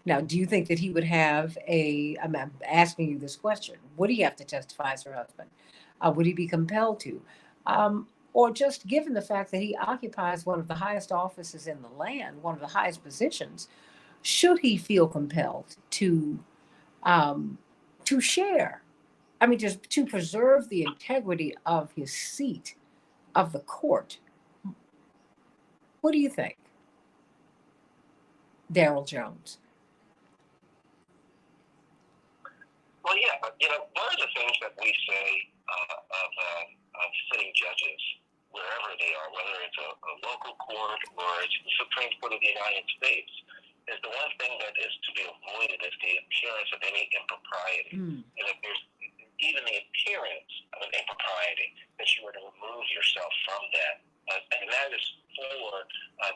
Now, do you think that he would have I'm asking you this question, would he have to testify as her husband? Would he be compelled to? Or just given the fact that he occupies one of the highest offices in the land, one of the highest positions, should he feel compelled um, to share? I mean, just to preserve the integrity of his seat of the court. What do you think, Daryl Jones? Well, yeah, one of the things that we say of sitting judges, wherever they are, whether it's a local court or it's the Supreme Court of the United States, is the one thing that is to be avoided is the appearance of any impropriety. And if there's even the appearance of an impropriety, that you were to remove yourself from that. And that is for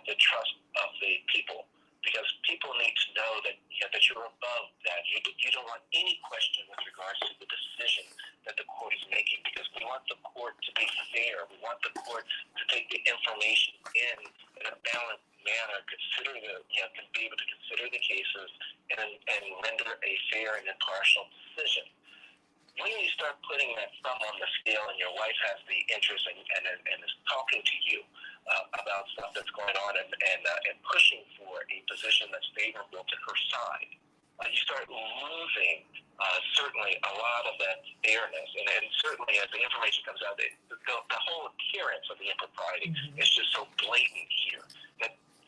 the trust of the people. Because people need to know that that you're above that. You don't want any question with regards to the decision that the court is making, because we want the court to be fair. We want the court to take the information in a balanced manner, to be able to consider the cases and render a fair and impartial decision. When you start putting that thumb on the scale and your wife has the interest and is talking to you about stuff that's going on and pushing for a position that's favorable to her side, you start losing certainly a lot of that fairness. And certainly as the information comes out, the whole appearance of the impropriety is just so blatant here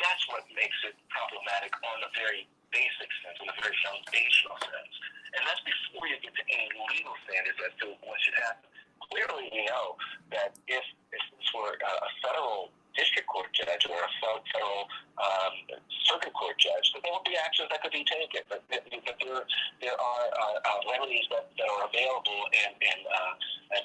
that's what makes it problematic on a very basic sense, in a very foundational sense. And that's before you get to any legal standards as to what should happen. Clearly, we know that if this were a federal district court judge or a federal circuit court judge, that there would be actions that could be taken. But there are remedies that are available and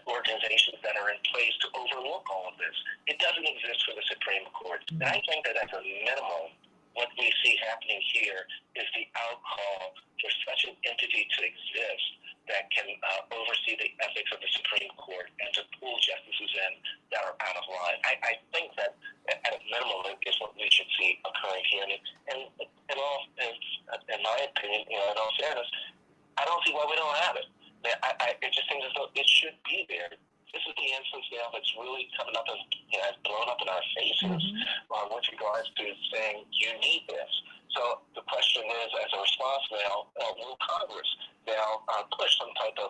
organizations that are in place to overlook all of this. It doesn't exist for the Supreme Court. And I think that as a minimum, what we see happening here is the outcall for such an entity to exist that can oversee the ethics of the Supreme Court and to pull justices in that are out of line. I think that at a minimum is what we should see occurring here. And in my opinion, in all fairness, I don't see why we don't have it. It just seems as though it should be there. This is the instance now that's really coming up and has blown up in our faces with regards to saying you need this. So the question is, as a response now, will Congress now push some type of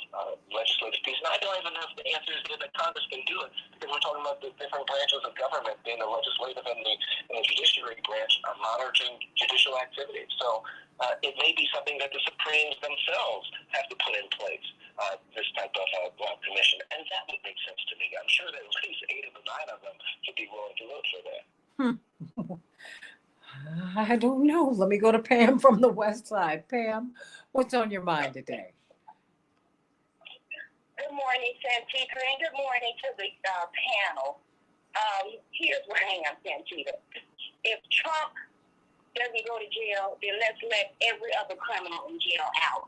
legislative piece? And I don't even know if the answer is that Congress can do it, because we're talking about the different branches of government, being the legislative and the judiciary branch, monitoring judicial activity. So it may be something that the Supremes themselves have to put in place, this type of commission. And that would make sense to me. I'm sure that at least 8 of the 9 of them would be willing to vote for that. I don't know. Let me go to Pam from the West Side. Pam, what's on your mind today? Good morning, Santita, and good morning to the panel. Here's where I am, Santita. If Trump doesn't go to jail, then let's let every other criminal in jail out.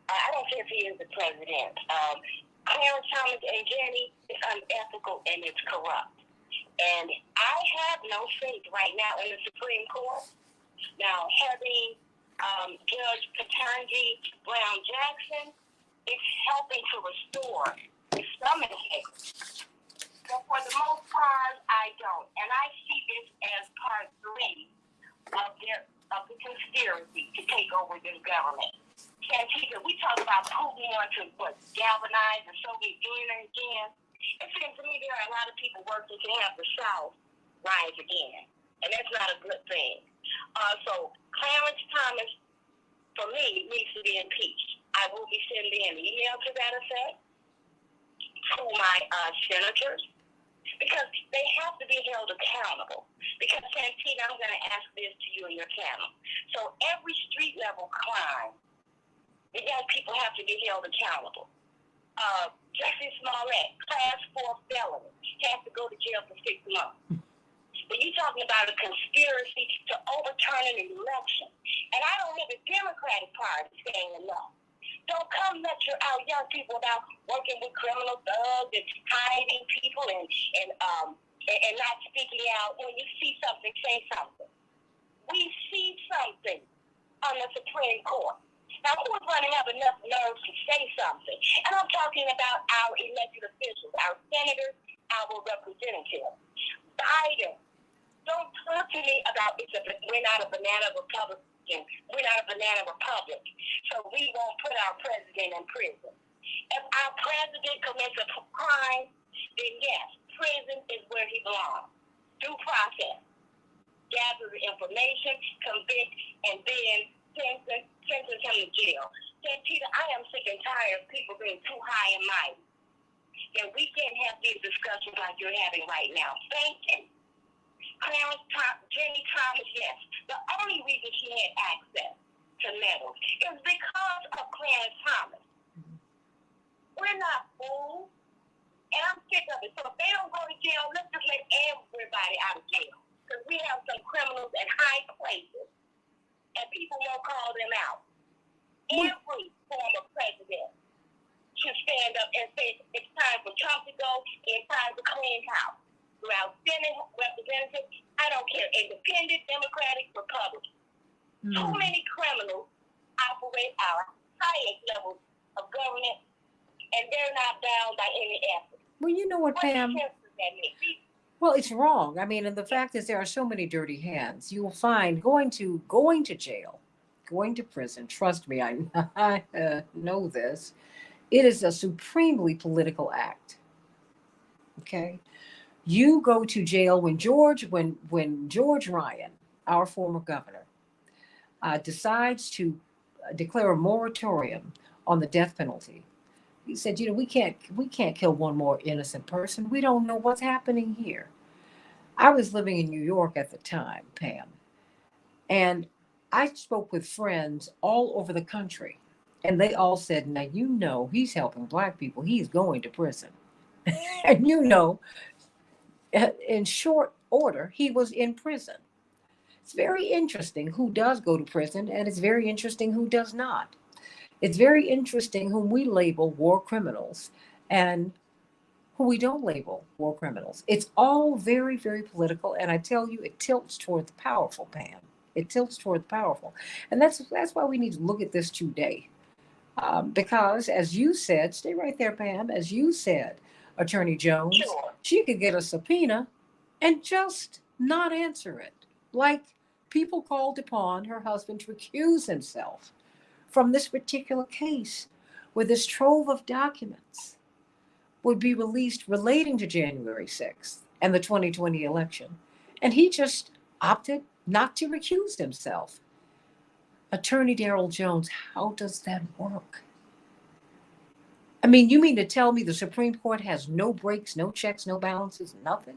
I don't care if he is the president. Clarence Thomas and Jenny is unethical and it's corrupt. And I have no faith right now in the Supreme Court. Now, having Judge Ketanji Brown Jackson is helping to restore some integrity. But for the most part, I don't. And I see this as part 3 of the conspiracy to take over this government. Santita, we talk about Putin wanting to galvanize the Soviet Union again. It seems to me there are a lot of people working to have the South rise again, and that's not a good thing. So Clarence Thomas, for me, needs to be impeached. I will be sending an email to that effect to my senators, because they have to be held accountable. Because, Santita, I'm going to ask this to you and your panel. So every street-level crime, the young people have to be held accountable. Justice Smollett, class 4 felony, has to go to jail for 6 months. But you're talking about a conspiracy to overturn an election. And I don't hear the Democratic Party saying enough. Don't come lecture our young people about working with criminal thugs and hiding people and not speaking out. When you see something, say something. We see something on the Supreme Court. Now, who is going to have enough nerve to say something? And I'm talking about our elected officials, our senators, our representatives. Biden, don't talk to me about we're not a banana Republican. We're not a banana republic. So we won't put our president in prison. If our president commits a crime, then yes, prison is where he belongs. Due process. Gather the information, convict, and then sentence him to jail. Santita, I am sick and tired of people being too high and mighty. And we can't have these discussions like you're having right now. Thank you. Jenny Thomas, yes. The only reason she had access to medals is because of Clarence Thomas. We're not fools. And I'm sick of it. So if they don't go to jail, let's just let everybody out of jail. Because we have some criminals in high places. And people won't call them out. Every former president should stand up and say it's time for Trump to go, it's time to clean house. Throughout Senate, representatives, I don't care, independent, Democratic, Republican. Too many criminals operate our highest levels of government, and they're not bound by any effort. Well, you know what, Pam? Well, it's wrong. I mean, and the fact is there are so many dirty hands. You will find going to jail, going to prison, trust me, I know this, it is a supremely political act. Okay? You go to jail when George Ryan, our former governor, decides to declare a moratorium on the death penalty. He said, we can't kill one more innocent person. We don't know what's happening here. I was living in New York at the time, Pam, and I spoke with friends all over the country, and they all said, now, he's helping Black people. He's going to prison. And in short order, he was in prison. It's very interesting who does go to prison, and it's very interesting who does not. It's very interesting whom we label war criminals and who we don't label war criminals. It's all very, very political, and I tell you, it tilts toward the powerful, Pam. It tilts toward the powerful. And that's why we need to look at this today. Because, as you said, stay right there, Pam, as you said, Attorney Jones, Sure. She could get a subpoena and just not answer it. Like people called upon her husband to recuse himself from this particular case, where this trove of documents would be released relating to January 6th and the 2020 election. And he just opted not to recuse himself. Attorney Darrell Jones, how does that work? I mean, you mean to tell me the Supreme Court has no breaks, no checks, no balances, nothing?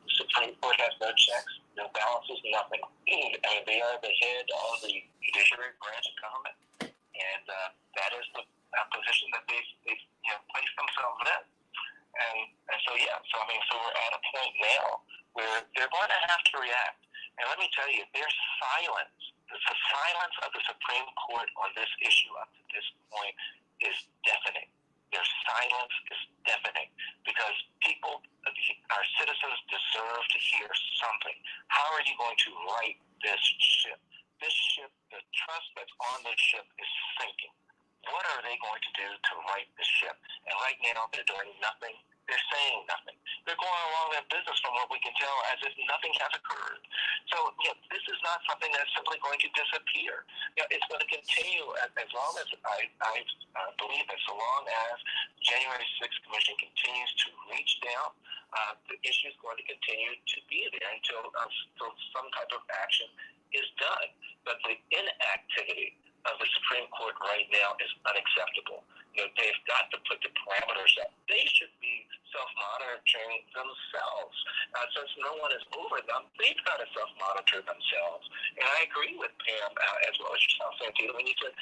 The Supreme Court has no checks, no balances, nothing. And they are the head of the judiciary branch of government. And that is the position that they've placed themselves in. And so we're at a point now where they're going to have to react. And let me tell you, their silence, the silence of the Supreme Court on this issue up to this point is deafening. Their silence is deafening because people, our citizens, deserve to hear something. How are you going to right this ship? This ship, the trust that's on this ship is sinking. What are they going to do to right this ship? And right now, they're doing nothing. They're saying nothing. They're going along their business from what we can tell as if nothing has occurred. So this is not something that's simply going to disappear. It's going to continue as long as I believe that so long as January 6th Commission continues to reach down, the issue is going to continue to be there until some type of action is done. But the inactivity of the Supreme Court right now is unacceptable. they've got to put the parameters up. They should be self-monitoring themselves. Since no one is over them, they've got to self-monitor themselves. And I agree with Pam as well as yourself, Santita, when you said,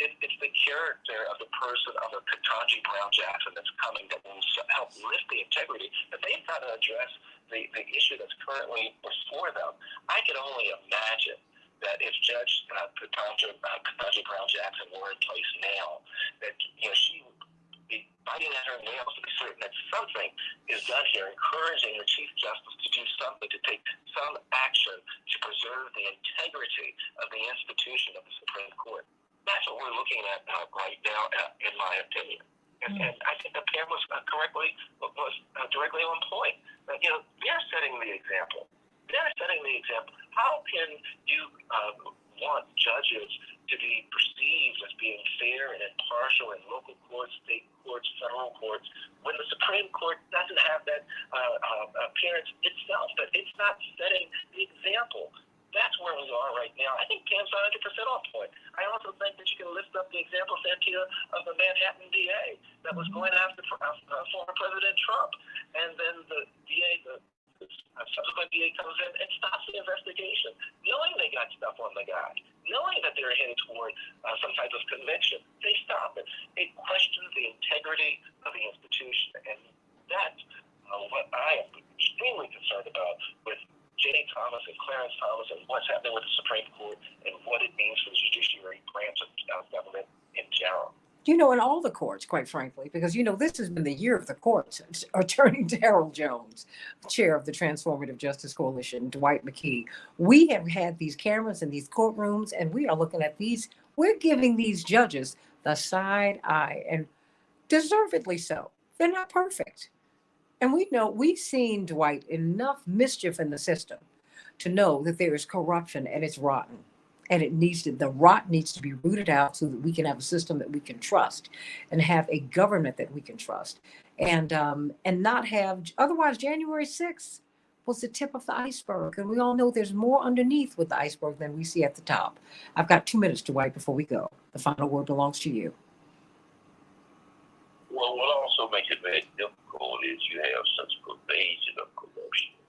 it's the character of the person of a Ketanji Brown Jackson that's coming that will help lift the integrity, that they've got to address the issue that's currently before them. I can only imagine that if Judge Ketanji Brown Jackson were in place now, that she would be biting at her nails to be certain that something is done here, encouraging the Chief Justice to do something, to take some action to preserve the integrity of the institution of the Supreme Court. That's what we're looking at right now, in my opinion. And I think that Pam was directly on point. They're setting the example. How can you want judges to be perceived as being fair and impartial in local courts, state courts, federal courts, when the Supreme Court doesn't have that appearance itself, that it's not setting the example? That's where we are right now. I think Pam's 100% on point. I also think that you can lift up the example, Santita, of the Manhattan DA that was going after former President Trump. And then the DA, the subsequent DA comes in and stops the investigation, knowing they got stuff on the guy, knowing that they're headed toward some type of conviction. They stop it. It questions the integrity of the institution. And that's what I am extremely concerned about with Jay Thomas and Clarence Thomas and what's happening with the Supreme Court and what it means for the judiciary branch of government in general. In all the courts, quite frankly, because, this has been the year of the courts. Attorney Darrell Jones, chair of the Transformative Justice Coalition, Dwight McKee. We have had these cameras in these courtrooms, and we are looking at these. We're giving these judges the side eye, and deservedly so. They're not perfect. And we've seen, Dwight, enough mischief in the system to know that there is corruption and it's rotten. And the rot needs to be rooted out so that we can have a system that we can trust and have a government that we can trust and not have, otherwise January 6th was the tip of the iceberg. And we all know there's more underneath with the iceberg than we see at the top. I've got 2 minutes, Dwight, before we go. The final word belongs to you. Well, what also makes it very difficult is you have such pervasion of corruption.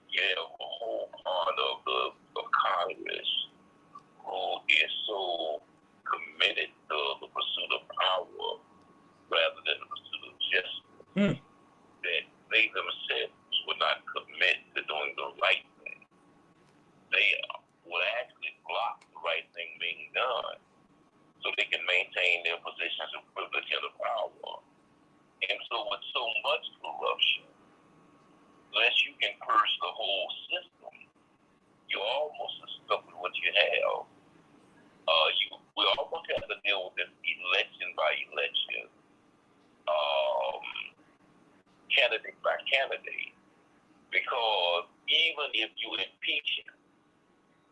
You have a whole part of Congress who is so committed to the pursuit of power rather than the pursuit of justice that they themselves would not commit to doing the right thing. They would actually block the right thing being done so they can maintain their positions of privilege and of power. And so with so much corruption, unless you can purge the whole system, you almost are stuck with what you have. We almost have to deal with this election by election, candidate by candidate, because even if you impeach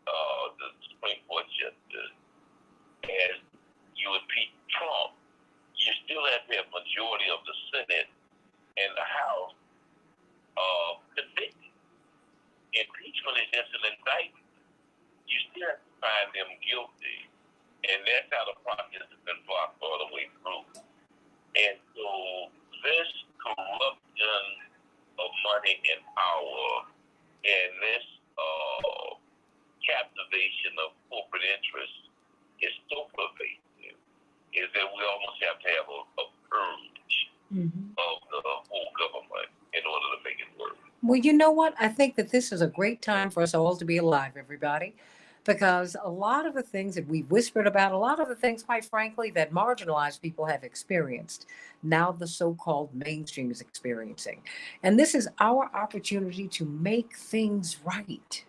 the Supreme Court justice as you impeach Trump, you still have to have majority of the Senate and the House convicted. Impeachment is just an indictment. You still have to find them guilty. And that's how the process has been blocked all the way through. And so this corruption of money and power and this captivation of corporate interests is so pervasive, is that we almost have to have a purge of the whole government in order to make it work. Well, you know what? I think that this is a great time for us all to be alive, everybody. Because a lot of the things that we've whispered about, a lot of the things, quite frankly, that marginalized people have experienced, now the so-called mainstream is experiencing. And this is our opportunity to make things right.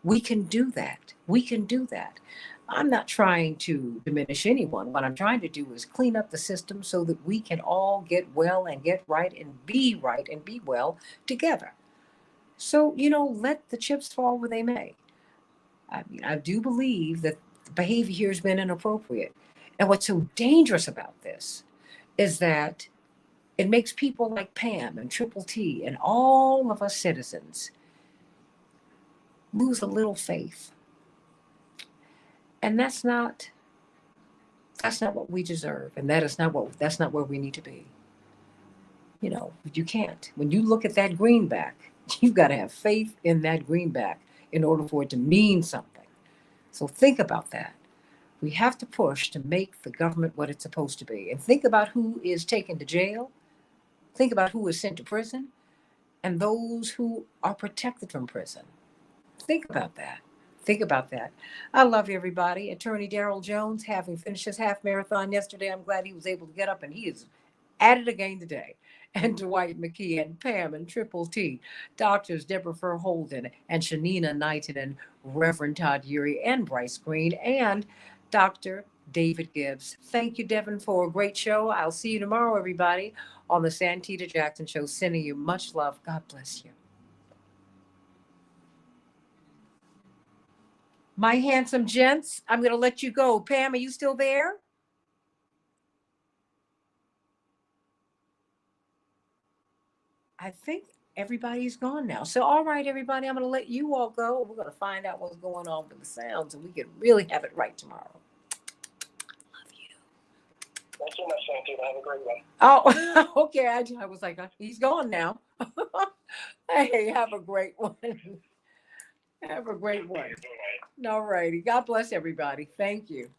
We can do that. We can do that. I'm not trying to diminish anyone. What I'm trying to do is clean up the system so that we can all get well and get right and be well together. So, let the chips fall where they may. I mean, I do believe that the behavior here has been inappropriate. And what's so dangerous about this is that it makes people like Pam and Triple T and all of us citizens lose a little faith. And that's not That's not what we deserve, and that's not where we need to be. You know, you can't. When you look at that greenback, you've got to have faith in that greenback in order for it to mean something. So think about that. We have to push to make the government what it's supposed to be. And think about who is taken to jail. Think about who is sent to prison and those who are protected from prison. Think about that. Think about that. I love everybody. Attorney Darrell Jones, having finished his half marathon yesterday, I'm glad he was able to get up and he is at it again today. And Dwight McKee and Pam and Triple T, Doctors Deborah Holden and Shanina Knighton and Reverend Todd Urey and Bryce Green and Dr. David Gibbs. Thank you, Devin, for a great show. I'll see you tomorrow, everybody, on the Santita Jackson Show. Sending you much love. God bless you. My handsome gents, I'm going to let you go. Pam, are you still there? I think everybody's gone now. So, all right, everybody, I'm going to let you all go. We're going to find out what's going on with the sounds, and we can really have it right tomorrow. Love you. Thank you much, Santita. Have a great one. Oh, okay. I was like, he's gone now. Hey, have a great one. Have a great one. All righty. God bless everybody. Thank you.